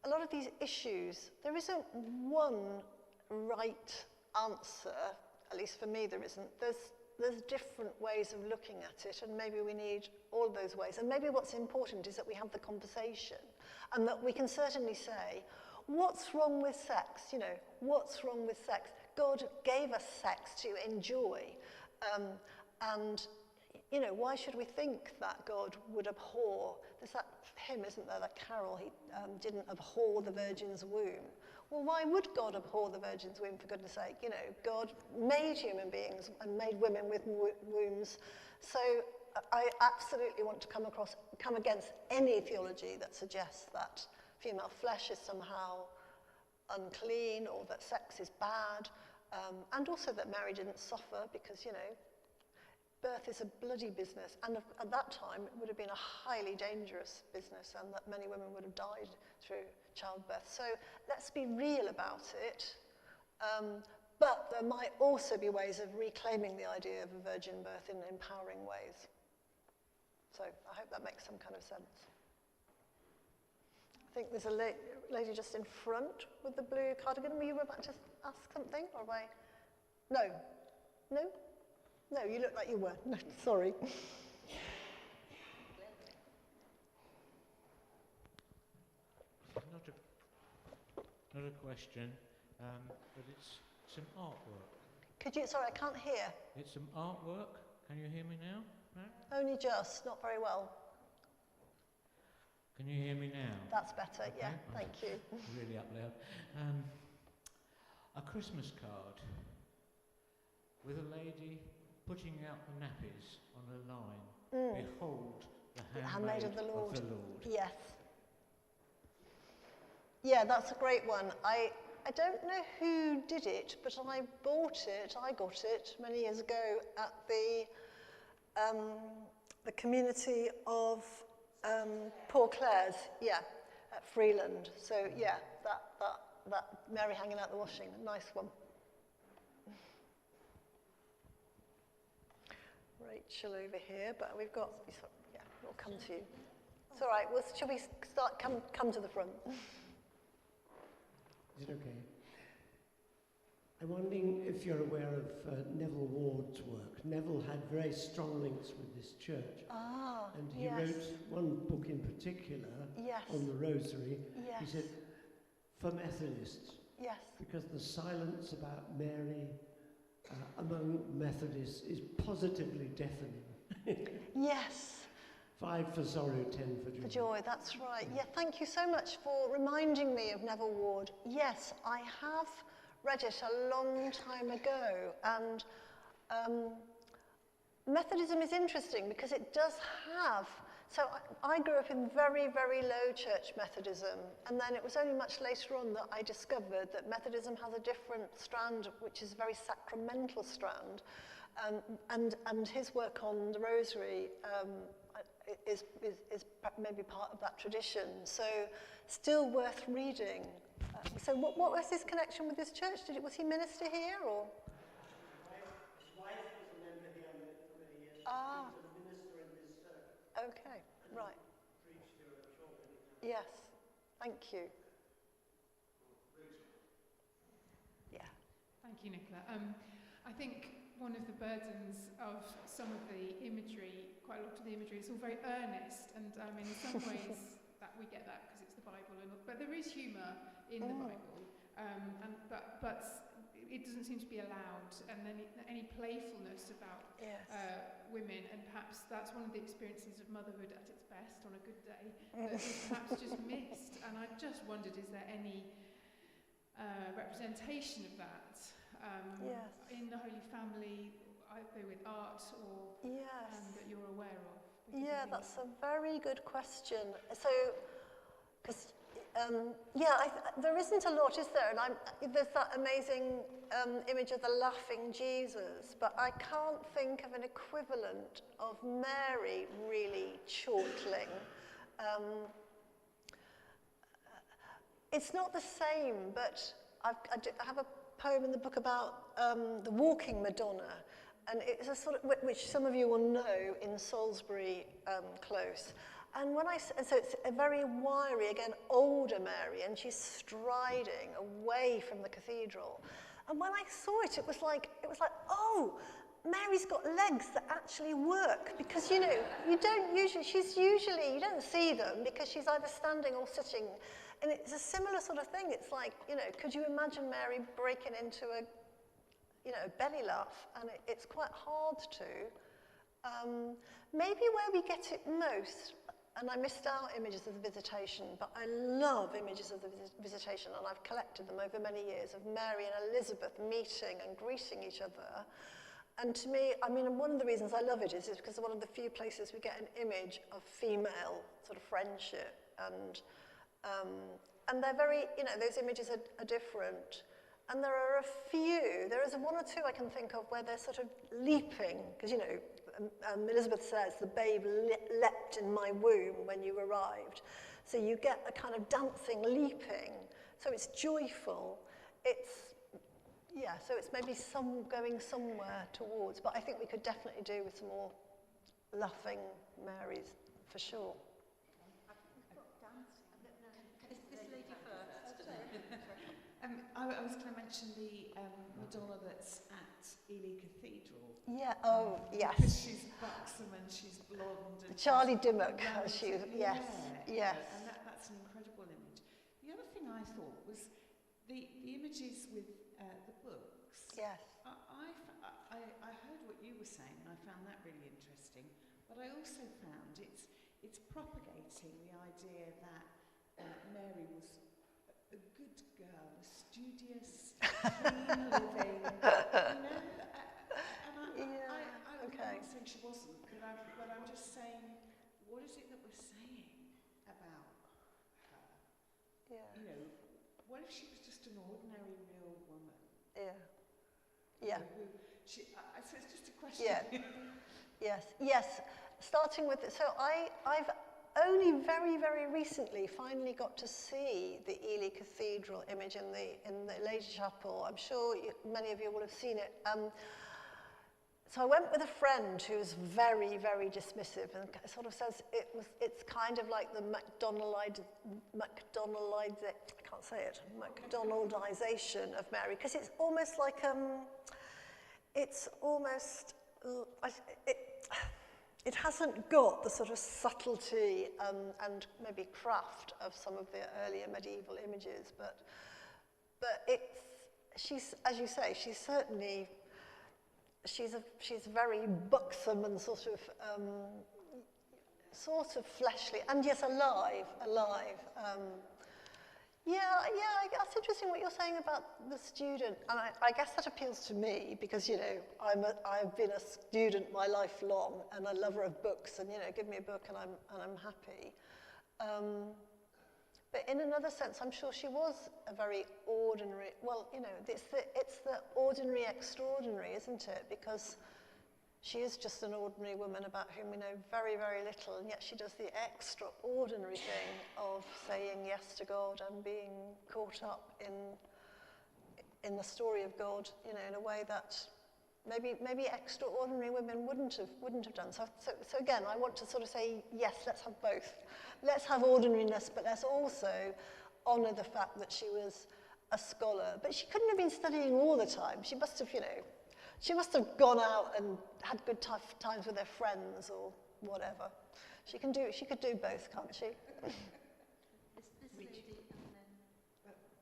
lot of these issues, there isn't one right answer, at least for me there isn't. There's different ways of looking at it, and maybe we need all those ways. And maybe what's important is that we have the conversation, and that we can certainly say, what's wrong with sex? You know, what's wrong with sex? God gave us sex to enjoy. And, you know, why should we think that God would abhor? There's that hymn, isn't there, that carol, he didn't abhor the Virgin's womb. Well, why would God abhor the Virgin's womb, for goodness sake? You know, God made human beings and made women with wombs. So I absolutely want to come against any theology that suggests that female flesh is somehow unclean or that sex is bad. And also that Mary didn't suffer because, you know, birth is a bloody business. And at that time, it would have been a highly dangerous business and that many women would have died through childbirth. So let's be real about it. But there might also be ways of reclaiming the idea of a virgin birth in empowering ways. So I hope that makes some kind of sense. I think there's a lady just in front with the blue cardigan. Were you about to ask something? Or have I? No? No? No, you look like you were. No, sorry. Not a question, but it's some artwork. Could you, sorry, I can't hear. It's some artwork. Can you hear me now? No? Only just, not very well. Can you hear me now? That's better, okay. Yeah, thank you. Really up loud. A Christmas card with a lady putting out the nappies on a line. Behold, the handmaid of the Lord. Yes. Yeah, that's a great one. I don't know who did it, but I got it many years ago at the community of Poor Clares, yeah, at Freeland. So yeah, that Mary hanging out the washing, nice one. Rachel over here, but we've got, yeah, we'll come to you. It's all right, well, shall we start, come to the front? Is it okay? I'm wondering if you're aware of Neville Ward's work. Neville had very strong links with this church. Ah, and he yes. wrote one book in particular Yes. on the Rosary. Yes. He said, for Methodists, Yes. because the silence about Mary among Methodists is positively deafening. Yes. 5 for sorrow, 10 for joy. For joy, that's right. Yeah, thank you so much for reminding me of Neville Ward. Yes, I have read it a long time ago, and Methodism is interesting because it does have So I grew up in very, very low church Methodism, and then it was only much later on that I discovered that Methodism has a different strand, which is a very sacramental strand, and his work on the Rosary is maybe part of that tradition. So still worth reading. So what was his connection with this church? Was he minister here, or? His wife was a member here for many years. Ah. He was a minister in this circle. Okay, right. Preached here at Shoreham. Yes, thank you. Yeah. Thank you, Nicola. I think one of the burdens of some of the imagery, quite a lot of the imagery, is all very earnest, and in some ways that we get that because it's the Bible, but there is humour in the Bible, but it doesn't seem to be allowed, and then any playfulness about women, and perhaps that's one of the experiences of motherhood at its best on a good day that is perhaps just missed. And I just wondered, is there any representation of that in the Holy Family, either with art or that you're aware of? Yeah, that's a very good question. So, because there isn't a lot, is there? And there's that amazing image of the laughing Jesus, but I can't think of an equivalent of Mary really chortling. It's not the same, but I have a poem in the book about the walking Madonna, and it's a sort of, which some of you will know, in Salisbury Close. And so it's a very wiry, again, older Mary, and she's striding away from the cathedral. And when I saw it, it was like, oh, Mary's got legs that actually work, because, you don't see them because she's either standing or sitting. And it's a similar sort of thing. It's like, could you imagine Mary breaking into a belly laugh? And it's quite hard to. Maybe where we get it most, and I missed out images of the Visitation, but I love images of the Visitation, and I've collected them over many years, of Mary and Elizabeth meeting and greeting each other. And to me, one of the reasons I love it is because it's one of the few places we get an image of female sort of friendship, and they're very, those images are different. And there are there is one or two I can think of where they're sort of leaping, because, Elizabeth says, the babe leapt in my womb when you arrived. So you get a kind of dancing, leaping. So it's joyful. So it's maybe going somewhere towards, but I think we could definitely do with some more laughing Marys, for sure. I was going to mention the Madonna that's at Ely Cathedral. Yeah, oh, yes. Because she's buxom and she's blonde. And Charlie Dimmock, yes. And that's an incredible image. The other thing I thought was the images with the books. Yes. I heard what you were saying, and I found that really interesting. But I also found it's propagating the idea that Mary was a good girl, a studious, clean living, and I'm not saying she wasn't, but I'm just saying, what is it that we're saying about her? Yeah. What if she was just an ordinary, real woman? Yeah. So it's just a question. Yeah. Yes. Starting with, so I've only very, very recently finally got to see the Ely Cathedral image in the Lady Chapel. I'm sure many of you will have seen it. So I went with a friend who's very, very dismissive and sort of says it's kind of like the Macdonaldization of Mary, because it's almost like it hasn't got the sort of subtlety and maybe craft of some of the earlier medieval images, but she's, as you say, she's certainly, she's very buxom and sort of fleshly, and yes, alive. That's interesting what you're saying about the student, and I guess that appeals to me because, you know, I've been a student my life long and a lover of books, and, you know, give me a book and I'm happy. But in another sense, I'm sure she was a very ordinary, well, you know, it's the ordinary extraordinary, isn't it? Because she is just an ordinary woman about whom we know very, very little, and yet she does the extraordinary thing of saying yes to God and being caught up in the story of God, you know, in a way that maybe extraordinary women wouldn't have done. So again, I want to sort of say, yes, let's have both. Let's have ordinariness, but let's also honour the fact that she was a scholar. But she couldn't have been studying all the time. She must have, you know, she must have gone out and had good tough times with her friends or whatever. She could do both, can't she? This lady,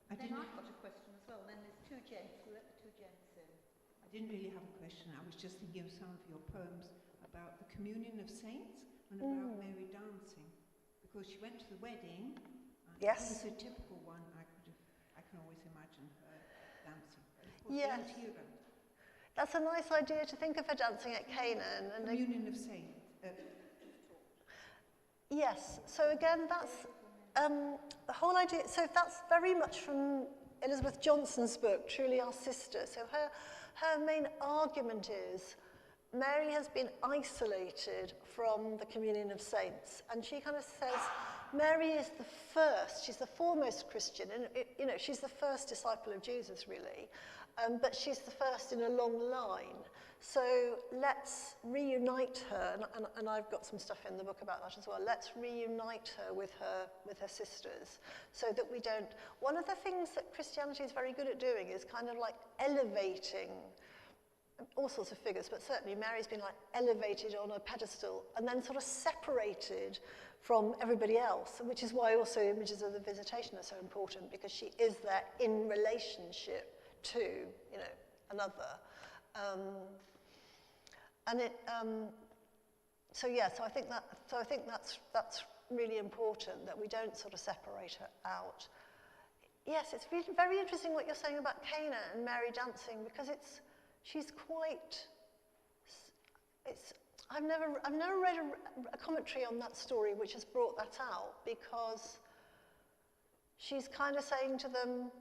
and then I've got a question as well. Then there's two gents. We'll let the two gents in. I didn't really have a question. I was just thinking of some of your poems about the communion of saints and about Mary dancing, because she went to the wedding. Yes. It was a typical one. I can always imagine her dancing. Yes. That's a nice idea to think of her dancing at Canaan. And communion of saints. Yes. So again, that's the whole idea. So that's very much from Elizabeth Johnson's book, Truly Our Sister. So her main argument is Mary has been isolated from the communion of saints, and she kind of says Mary is the first, she's the foremost Christian, and you know, she's the first disciple of Jesus, really, but she's the first in a long line. So let's reunite her, and I've got some stuff in the book about that as well. Let's reunite her with her sisters, so that we don't. One of the things that Christianity is very good at doing is kind of like elevating all sorts of figures, but certainly Mary's been like elevated on a pedestal and then sort of separated from everybody else, which is why also images of the Visitation are so important, because she is there in relationship to, you know, another. So I think that's really important, that we don't sort of separate her out. Yes, it's really very interesting what you're saying about Cana and Mary dancing, because I've never read a commentary on that story which has brought that out, because she's kind of saying to them,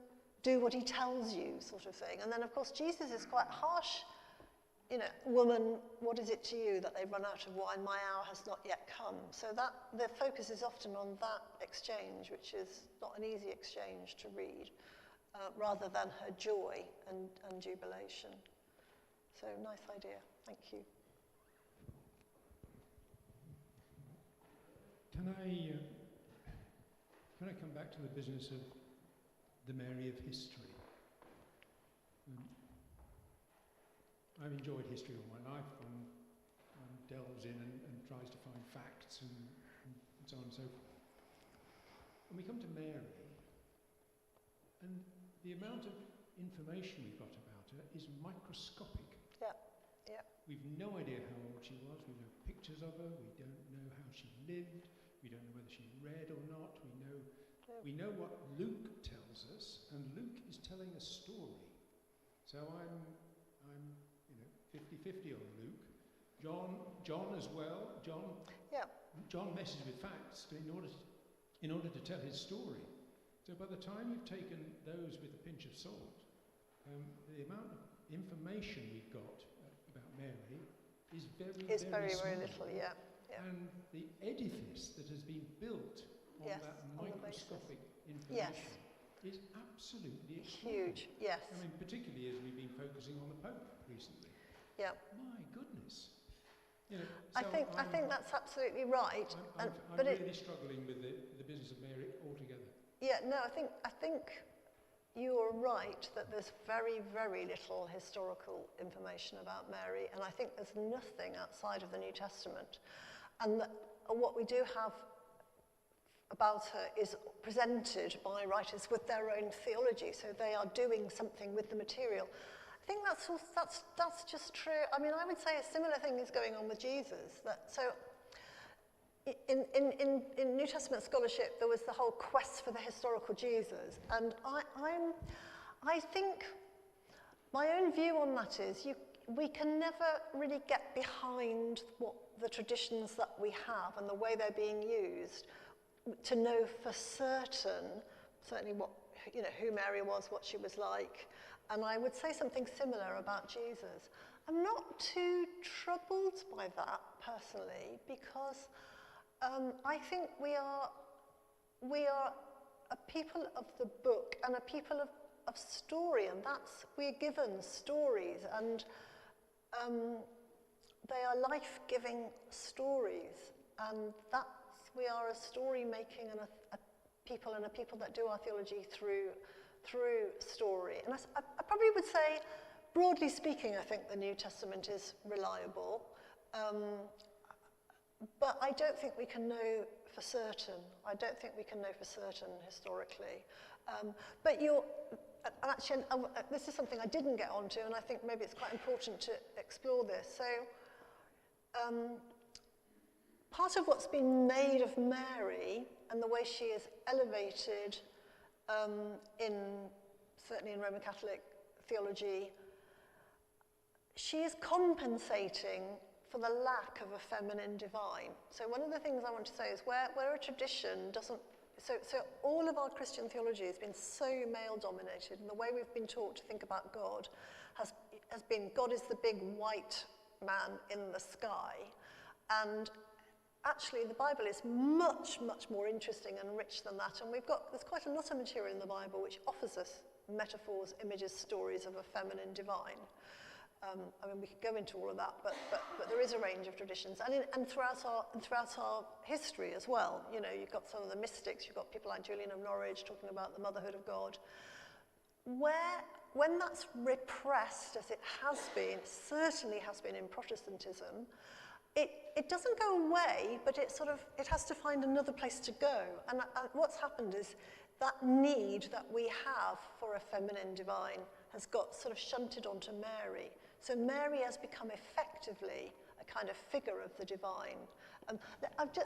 do what he tells you, sort of thing. And then, of course, Jesus is quite harsh. You know, woman, what is it to you that they've run out of wine? My hour has not yet come. So that the focus is often on that exchange, which is not an easy exchange to read, rather than her joy and jubilation. So, nice idea. Thank you. Can I come back to the business of the Mary of history? I've enjoyed history all my life. One delves in and tries to find facts and so on and so forth. And we come to Mary, and the amount of information we've got about her is microscopic. Yeah. We've no idea how old she was. We know pictures of her. We don't know how she lived. We don't know whether she read or not. We know what Luke tells us, and Luke is telling a story. So I'm 50-50 on Luke. John as well. John messes with facts in order to tell his story. So by the time you've taken those with a pinch of salt, the amount of information we've got about Mary is very small. Little, yeah. And the edifice that has been built on that microscopic information is absolutely huge. Yes. I mean, particularly as we've been focusing on the Pope recently. Yeah. My goodness. You know, so I think that's absolutely right. I'm really struggling with the business of Mary altogether. Yeah. No, I think you're right that there's very, very little historical information about Mary, and I think there's nothing outside of the New Testament. And what we do have about her is presented by writers with their own theology, so they are doing something with the material. I think that's just true. I mean, I would say a similar thing is going on with Jesus. So in New Testament scholarship, there was the whole quest for the historical Jesus, and I think my own view on that is we can never really get behind what the traditions that we have and the way they're being used to know for certain, certainly what, who Mary was, what she was like. And I would say something similar about Jesus. I'm not too troubled by that personally, because I think we are a people of the book and a people of story, and we're given stories, and they are life-giving stories, and we are a story-making and a people that do our theology through story. And I probably would say, broadly speaking, I think the New Testament is reliable, but I don't think we can know for certain. I don't think we can know for certain historically. But actually, this is something I didn't get onto, and I think maybe it's quite important to explore this. So, part of what's been made of Mary and the way she is elevated certainly in Roman Catholic theology, she is compensating for the lack of a feminine divine. So one of the things I want to say is where a tradition doesn't, so all of our Christian theology has been so male-dominated, and the way we've been taught to think about God has been God is the big white man in the sky, and actually the Bible is much, much more interesting and rich than that, and there's quite a lot of material in the Bible which offers us metaphors, images, stories of a feminine divine. I mean, we could go into all of that, but there is a range of traditions, and throughout our history as well. You've got some of the mystics. You've got people like Julian of Norwich talking about the motherhood of God. When that's repressed, as it certainly has been in Protestantism, it doesn't go away, but it has to find another place to go. And what's happened is that need that we have for a feminine divine has got sort of shunted onto Mary. So Mary has become effectively a kind of figure of the divine.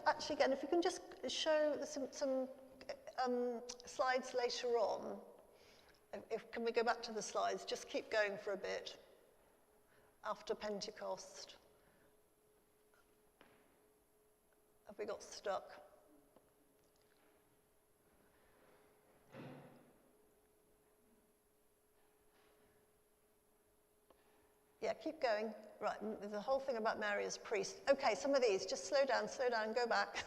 Actually, again, if you can just show some slides later on. Can we go back to the slides? Just keep going for a bit. After Pentecost. Have we got stuck? Yeah, keep going. Right, there's a whole thing about Mary as priest. Okay, some of these, just slow down, go back.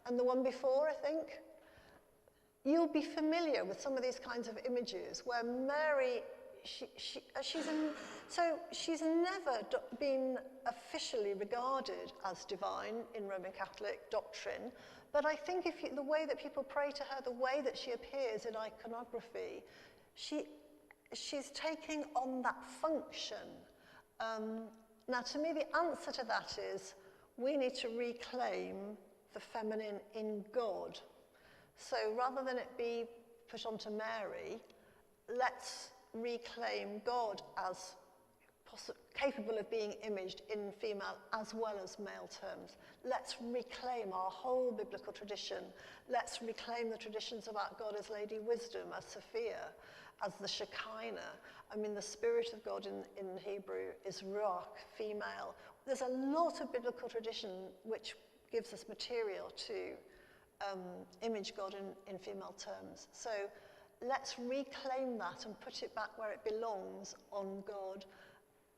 And the one before, I think. You'll be familiar with some of these kinds of images where Mary, she's never been officially regarded as divine in Roman Catholic doctrine. But I think the way that people pray to her, the way that she appears in iconography, she's taking on that function. Now, to me, the answer to that is we need to reclaim the feminine in God. So rather than it be put onto Mary, let's reclaim God as capable of being imaged in female as well as male terms. Let's reclaim our whole biblical tradition. Let's reclaim the traditions about God as Lady Wisdom, as Sophia, as the Shekinah. I mean, the Spirit of God in Hebrew is Ruach, female. There's a lot of biblical tradition which gives us material to image God in female terms. So let's reclaim that and put it back where it belongs on God.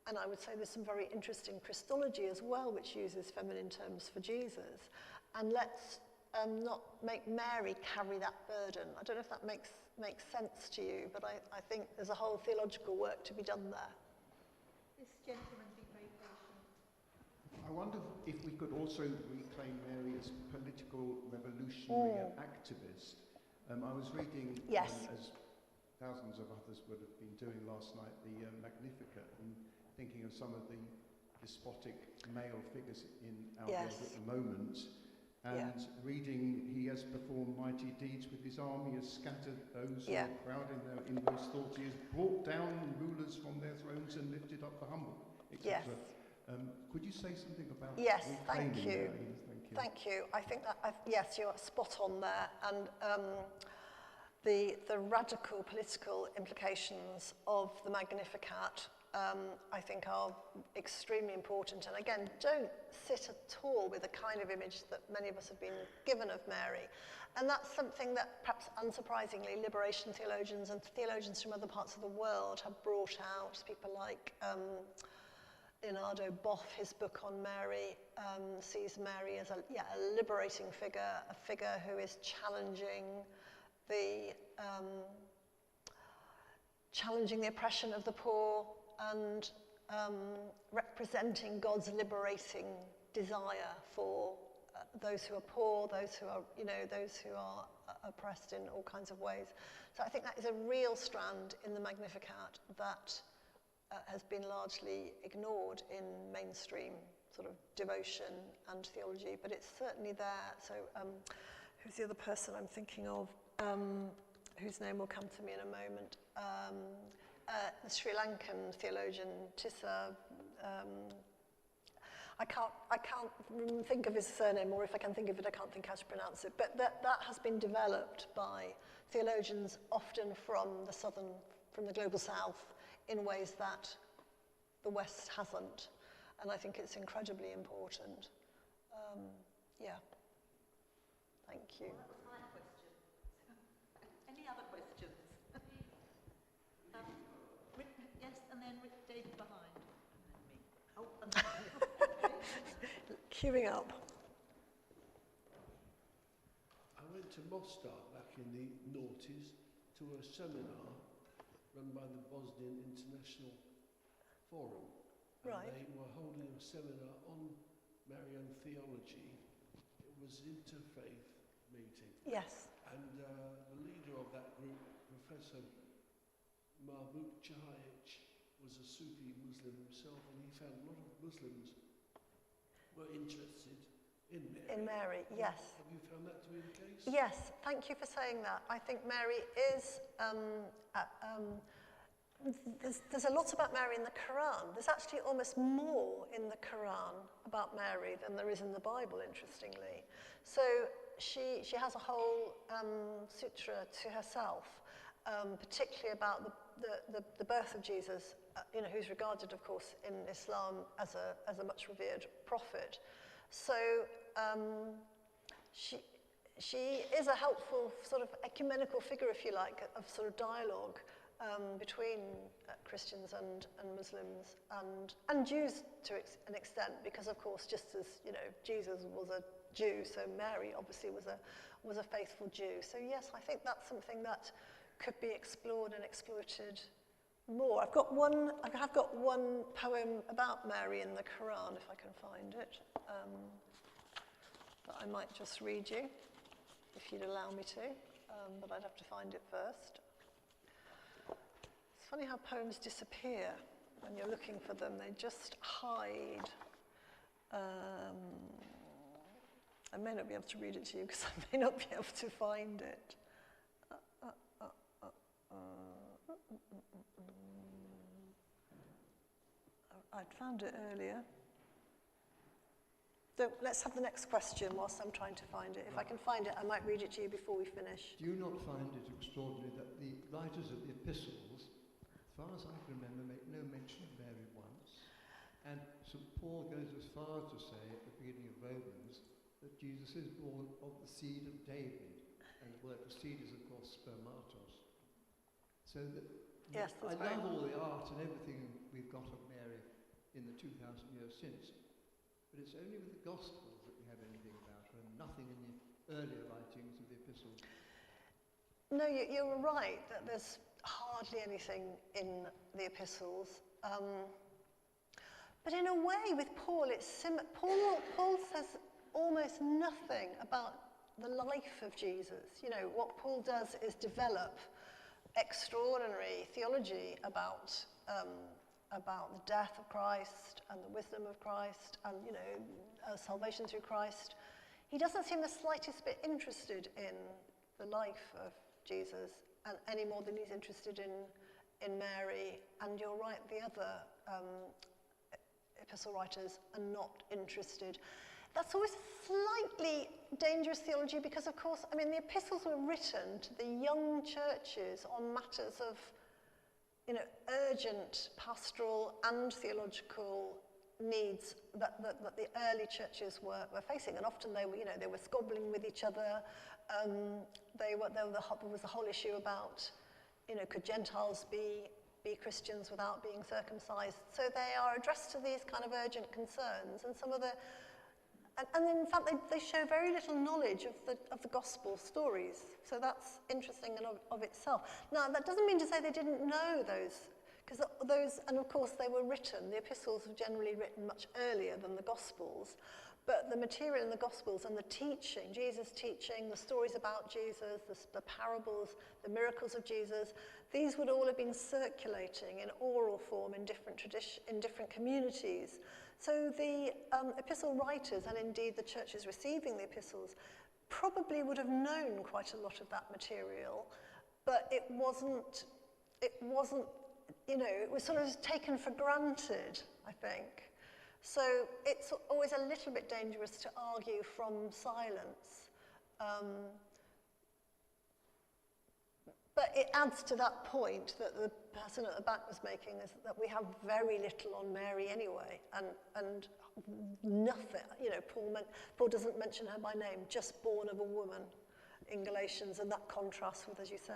And I would say there's some very interesting Christology as well, which uses feminine terms for Jesus. And let's not make Mary carry that burden. I don't know if that makes sense to you, but I think there's a whole theological work to be done there. This gentleman, be very patient. I wonder if we could also reclaim Mary as political revolutionary and activist. I was reading, as thousands of others would have been doing last night, the Magnificat, and thinking of some of the despotic male figures in our world at the moment. And reading, he has performed mighty deeds with his army, has scattered those who are proud in their inmost thoughts. He has brought down rulers from their thrones and lifted up the humble, etc. Yes. Could you say something about thank you. Thank you. I think that, yes, you're spot on there. And the radical political implications of the Magnificat, I think, are extremely important. And again, don't sit at all with the kind of image that many of us have been given of Mary. And that's something that perhaps unsurprisingly liberation theologians and theologians from other parts of the world have brought out. People like Leonardo Boff, his book on Mary, sees Mary as a liberating figure, a figure who is challenging the oppression of the poor and representing God's liberating desire for those who are poor, those who are, those who are oppressed in all kinds of ways. So I think that is a real strand in the Magnificat that has been largely ignored in mainstream sort of devotion and theology, but it's certainly there. So who's the other person I'm thinking of, whose name will come to me in a moment? The Sri Lankan theologian Tissa. I can't think of his surname, or if I can think of it, I can't think how to pronounce it. But that has been developed by theologians, often from the global south, in ways that the West hasn't. And I think it's incredibly important. Thank you. Well, that was my question. Any other questions? Yes, and then David behind. And then me. Queuing up. I went to Mostar back in the noughties to a seminar run by the Bosnian International Forum. Right. And they were holding a seminar on Marian theology. It was an interfaith meeting. Yes. And the leader of that group, Professor Mahmoud Chahic, was a Sufi Muslim himself, and he found a lot of Muslims were interested in Mary. In Mary, yes. Have you found that to be the case? Yes, thank you for saying that. I think Mary is... there's a lot about Mary in the Quran. There's actually almost more in the Quran about Mary than there is in the Bible, interestingly. So she has a whole sutra to herself, particularly about the birth of Jesus, who's regarded, of course, in Islam as a much revered prophet. So she is a helpful sort of ecumenical figure, if you like, of sort of dialogue between Christians and Muslims and Jews to an extent, because of course, just as Jesus was a Jew, so Mary obviously was a faithful Jew. So yes, I think that's something that could be explored and exploited more. I've got one poem about Mary in the Quran, if I can find it, that I might just read you, if you'd allow me to, but I'd have to find it first. It's funny how poems disappear when you're looking for them. They just hide. I may not be able to read it to you because I may not be able to find it. I'd found it earlier. So let's have the next question whilst I'm trying to find it. If I can find it, I might read it to you before we finish. Do you not find it extraordinary that the writers of the epistles, as far as I can remember, make no mention of Mary once? And St. Paul goes as far as to say at the beginning of Romans that Jesus is born of the seed of David. And the word for seed is, of course, spermatos. So that yes, I love all the art and everything we've got of Mary in the 2,000 years since. But it's only with the Gospels that we have anything about her, and nothing in the earlier writings of the epistles. No, you're right that there's hardly anything in the epistles. But in a way, with Paul, it's Paul says almost nothing about the life of Jesus. What Paul does is develop extraordinary theology about the death of Christ and the wisdom of Christ and, salvation through Christ. he doesn't seem the slightest bit interested in the life of Jesus and any more than he's interested in Mary. And you're right, the other epistle writers are not interested. That's always slightly dangerous theology because, of course, I mean, the epistles were written to the young churches on matters of, you know, urgent pastoral and theological needs that the early churches were facing, and often they were, you know, they were squabbling with each other. There was a whole issue about, you know, could Gentiles be Christians without being circumcised? So they are addressed to these kind of urgent concerns, and some of the, and in fact they show very little knowledge of the gospel stories. So that's interesting in of itself. Now that doesn't mean to say they didn't know those. Because those, and of course they were written, the epistles were generally written much earlier than the Gospels, but the material in the Gospels and the teaching, Jesus' teaching, the stories about Jesus, the parables, the miracles of Jesus, these would all have been circulating in oral form in different communities. So the epistle writers, and indeed the churches receiving the epistles, probably would have known quite a lot of that material, but it wasn't, you know, it was sort of taken for granted, I think. So it's always a little bit dangerous to argue from silence. But it adds to that point that the person at the back was making, is that we have very little on Mary anyway, and nothing, you know, Paul doesn't mention her by name, just born of a woman in Galatians, and that contrasts with, as you say,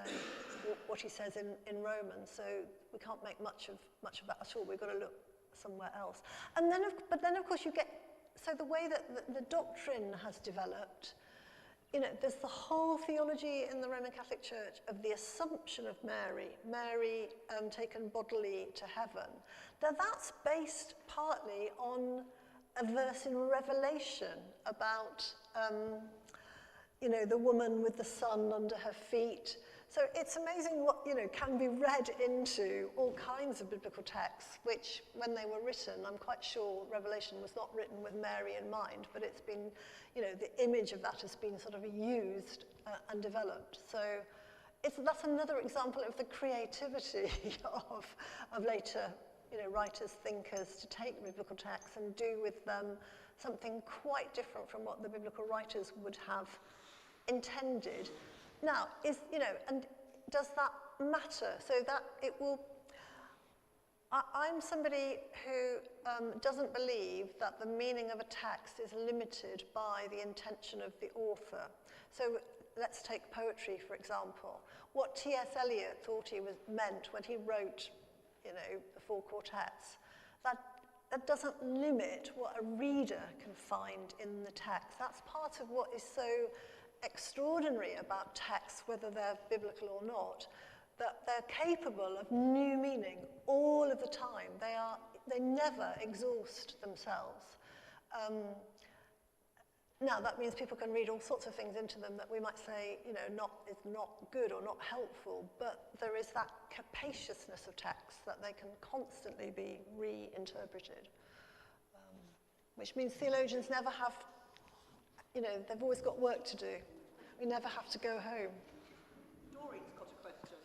what he says in Romans. So we can't make much of that at all. We've got to look somewhere else. And then, but then of course you get, so the way that the doctrine has developed, you know, there's the whole theology in the Roman Catholic Church of the assumption of Mary taken bodily to heaven. Now that's based partly on a verse in Revelation about, you know, the woman with the sun under her feet. So it's amazing what, you know, can be read into all kinds of biblical texts, which when they were written, I'm quite sure Revelation was not written with Mary in mind, but it's been, you know, the image of that has been sort of used and developed. So that's another example of the creativity of later, you know, writers, thinkers, to take biblical texts and do with them something quite different from what the biblical writers would have intended. Now, you know, and does that matter? So that it will, I'm somebody who doesn't believe that the meaning of a text is limited by the intention of the author. So let's take poetry, for example. What T.S. Eliot thought he meant when he wrote, you know, the 4 quartets, that doesn't limit what a reader can find in the text. That's part of what is so extraordinary about texts, whether they're biblical or not, that they're capable of new meaning all of the time. They never exhaust themselves. Now that means people can read all sorts of things into them that we might say, you know, is not good or not helpful, but there is that capaciousness of text that they can constantly be reinterpreted, which means theologians never have, you know, they've always got work to do. We never have to go home. Doreen's got a question.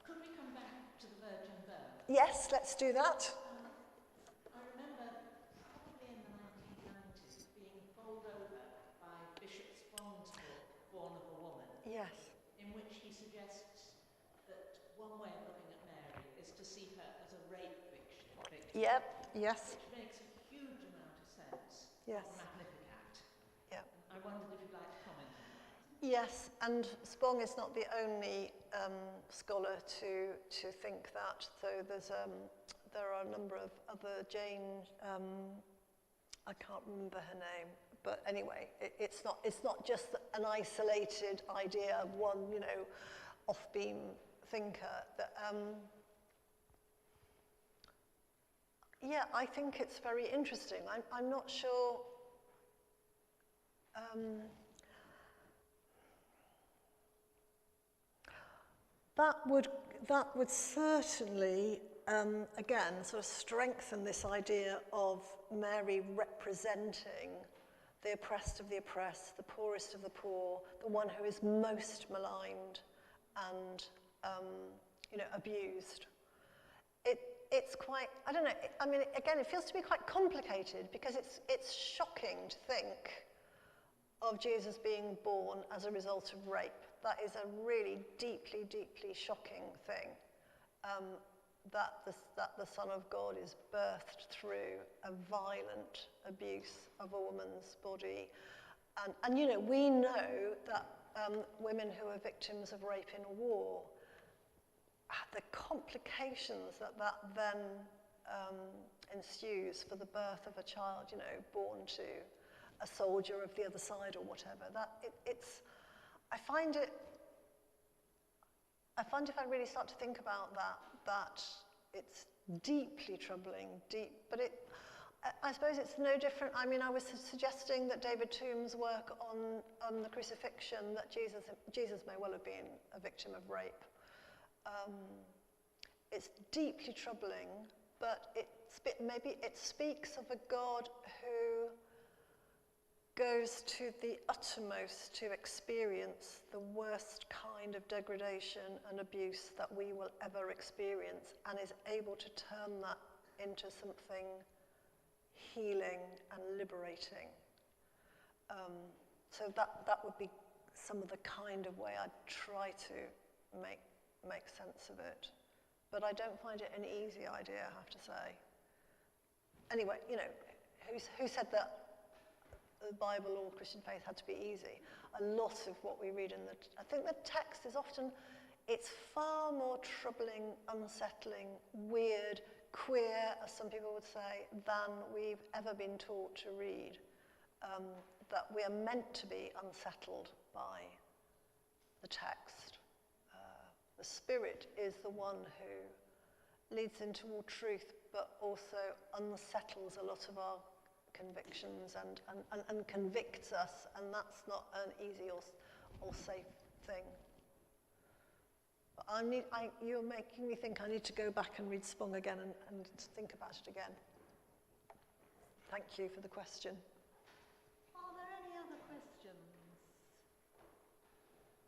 Could we come back to the virgin birth? Yes, let's do that. I remember probably in the 1990s being bowled over by Bishop Spong's book, Born of a Woman. Yes. In which he suggests that one way of looking at Mary is to see her as a rape victim. Yep, yes. Which makes a huge amount of sense. Yes. Magnificat. Yeah. I wondered if you'd like to comment on that. Yes, and Spong is not the only scholar to think that. So there are a number of other Jane, I can't remember her name, but anyway, it's not just an isolated idea of one, you know, off-beam thinker. That, yeah, I think it's very interesting. I'm not sure. That would certainly, again, sort of strengthen this idea of Mary representing the oppressed of the oppressed, the poorest of the poor, the one who is most maligned and abused. It's quite, I don't know, I mean, again, it feels to be quite complicated because it's shocking to think of Jesus being born as a result of rape. That is a really deeply, deeply shocking thing, that the Son of God is birthed through a violent abuse of a woman's body. And we know that women who are victims of rape in war, the complications that then ensues for the birth of a child, born to a soldier of the other side or whatever. I find if I really start to think about that it's deeply troubling, but I suppose it's no different. I mean, I was suggesting that David Tomb's work on the crucifixion, that Jesus may well have been a victim of rape. It's deeply troubling, but maybe it speaks of a God who goes to the uttermost to experience the worst kind of degradation and abuse that we will ever experience, and is able to turn that into something healing and liberating. So that would be some of the kind of way I'd try to make sense of it. But I don't find it an easy idea, I have to say. Anyway, who said that the Bible or Christian faith had to be easy? A lot of what we read I think the text is often, it's far more troubling, unsettling, weird, queer, as some people would say, than we've ever been taught to read. That we are meant to be unsettled by the text. The Spirit is the one who leads into all truth, but also unsettles a lot of our convictions and convicts us, and that's not an easy or safe thing. But you're making me think I need to go back and read Spong again and think about it again. Thank you for the question. Are there any other questions?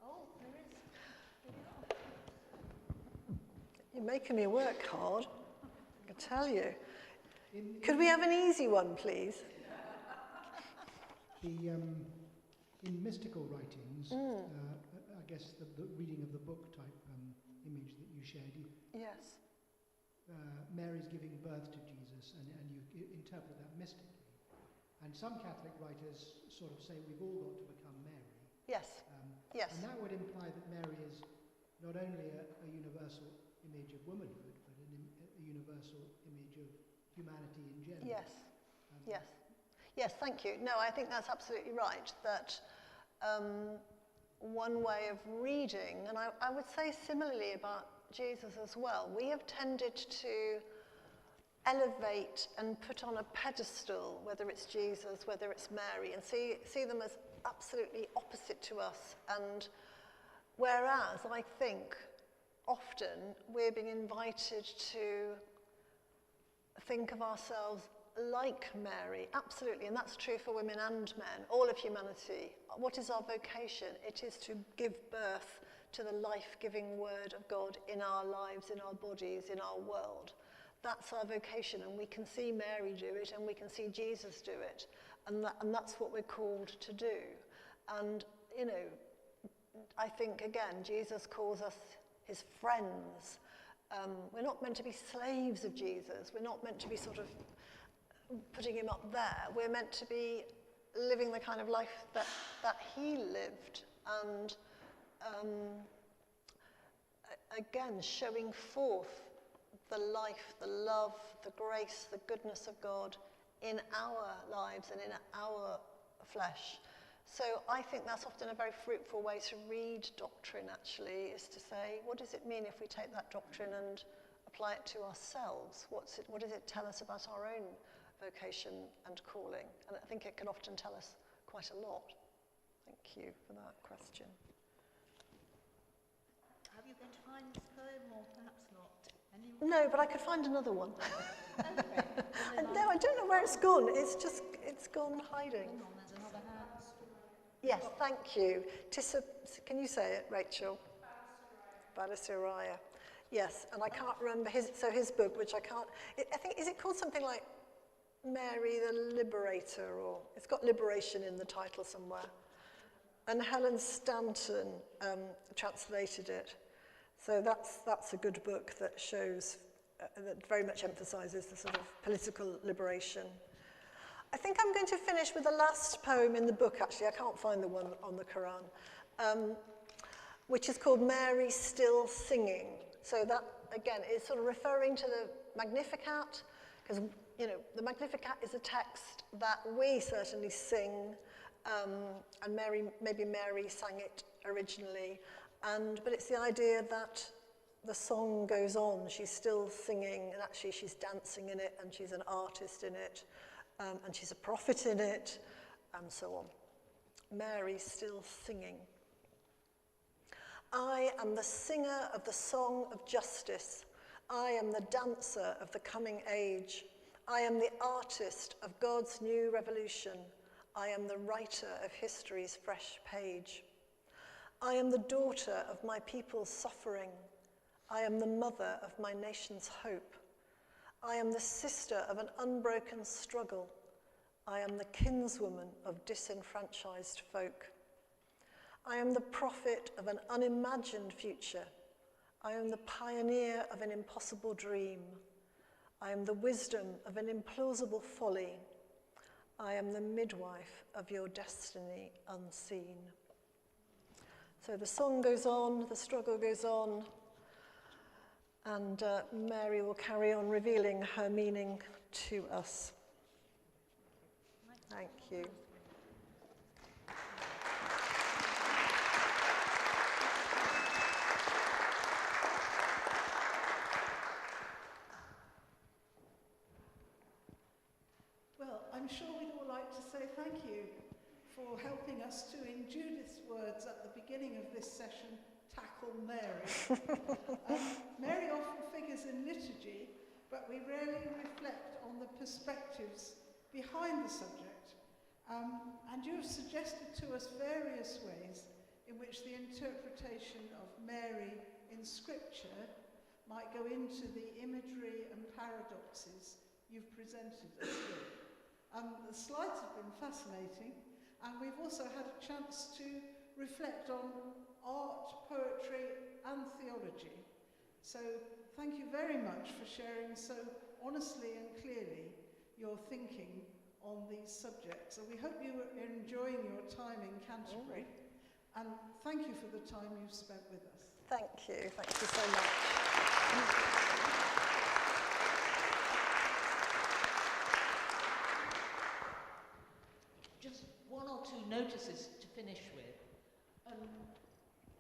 Oh, there is. You're making me work hard, I can tell you. Could we have an easy one, please? In mystical writings, I guess the reading of the book type image that you shared, yes. Mary's giving birth to Jesus, and you interpret that mystically. And some Catholic writers sort of say we've all got to become Mary. Yes. Yes. And that would imply that Mary is not only a universal image of womanhood, but a universal image of humanity in general. Yes. Yes. Yes, thank you. No, I think that's absolutely right, that one way of reading, and I would say similarly about Jesus as well, we have tended to elevate and put on a pedestal, whether it's Jesus, whether it's Mary, and see them as absolutely opposite to us. And whereas I think often we're being invited to think of ourselves like Mary, absolutely, and that's true for women and men, all of humanity. What is our vocation? It is to give birth to the life-giving word of God in our lives, in our bodies, in our world. That's our vocation, and we can see Mary do it, and we can see Jesus do it, and that's what we're called to do. And, I think, again, Jesus calls us his friends. We're not meant to be slaves of Jesus. We're not meant to be sort of putting him up there. We're meant to be living the kind of life that he lived, and again, showing forth the life, the love, the grace, the goodness of God in our lives and in our flesh. So I think that's often a very fruitful way to read doctrine, actually, is to say, what does it mean if we take that doctrine and apply it to ourselves? What does it tell us about our own vocation and calling? And I think it can often tell us quite a lot. Thank you for that question. Have you been to find this poem, or perhaps not? No, but I could find another one. No, I don't know where it's gone. It's gone hiding. Yes, thank you. Can you say it, Rachel? Balasiraya. Yes, and I can't remember his book, which I can't, I think, is it called something like Mary the Liberator, or it's got liberation in the title somewhere. And Helen Stanton translated it. So that's a good book that shows, that very much emphasizes the sort of political liberation. I think I'm going to finish with the last poem in the book, actually. I can't find the one on the Quran, which is called Mary Still Singing. So that, again, is sort of referring to the Magnificat, because, you know, the Magnificat is a text that we certainly sing, and maybe Mary sang it originally, but it's the idea that the song goes on, she's still singing, and actually she's dancing in it, and she's an artist in it, and she's a prophet in it, and so on. Mary still singing. I am the singer of the song of justice. I am the dancer of the coming age. I am the artist of God's new revolution. I am the writer of history's fresh page. I am the daughter of my people's suffering. I am the mother of my nation's hope. I am the sister of an unbroken struggle. I am the kinswoman of disenfranchised folk. I am the prophet of an unimagined future. I am the pioneer of an impossible dream. I am the wisdom of an implausible folly. I am the midwife of your destiny unseen. So the song goes on, the struggle goes on, and Mary will carry on revealing her meaning to us. Thank you. Well, I'm sure we'd all like to say thank you for helping us to, in Judith's words at the beginning of this session, tackle Mary. Mary often figures in liturgy, but we rarely reflect on the perspectives behind the subject. And you have suggested to us various ways in which the interpretation of Mary in Scripture might go into the imagery and paradoxes you've presented us with. The slides have been fascinating, and we've also had a chance to reflect on art, poetry, and theology. So thank you very much for sharing so honestly and clearly your thinking on these subjects. And we hope you are enjoying your time in Canterbury. And thank you for the time you've spent with us. Thank you so much. Just one or two notices to finish with.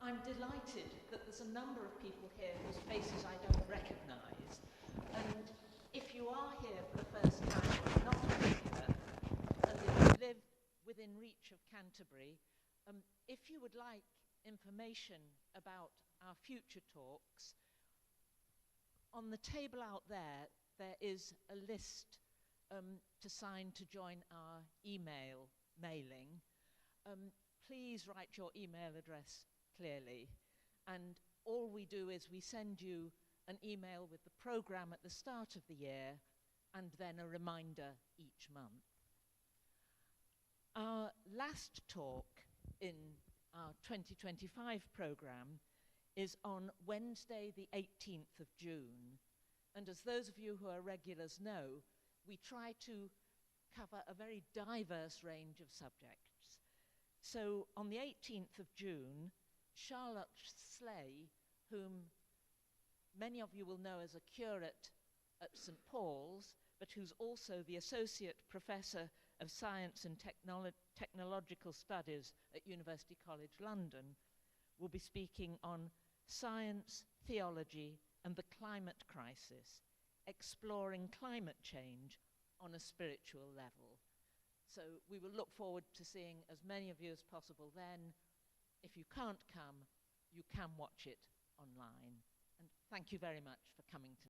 I'm delighted that there's a number of people here whose faces I don't recognise. And if you are here for the first time, or not a regular, and if you live within reach of Canterbury, if you would like information about our future talks, on the table out there, there is a list to sign to join our mailing. Please write your email address clearly, and all we do is we send you an email with the programme at the start of the year and then a reminder each month. Our last talk in our 2025 programme is on Wednesday the 18th of June, and as those of you who are regulars know, we try to cover a very diverse range of subjects. So on the 18th of June, Charlotte Slee, whom many of you will know as a curate at St. Paul's, but who's also the Associate Professor of Science and Technological Studies at University College London, will be speaking on science, theology, and the climate crisis, exploring climate change on a spiritual level. So we will look forward to seeing as many of you as possible then. If you can't come, you can watch it online. And thank you very much for coming tonight.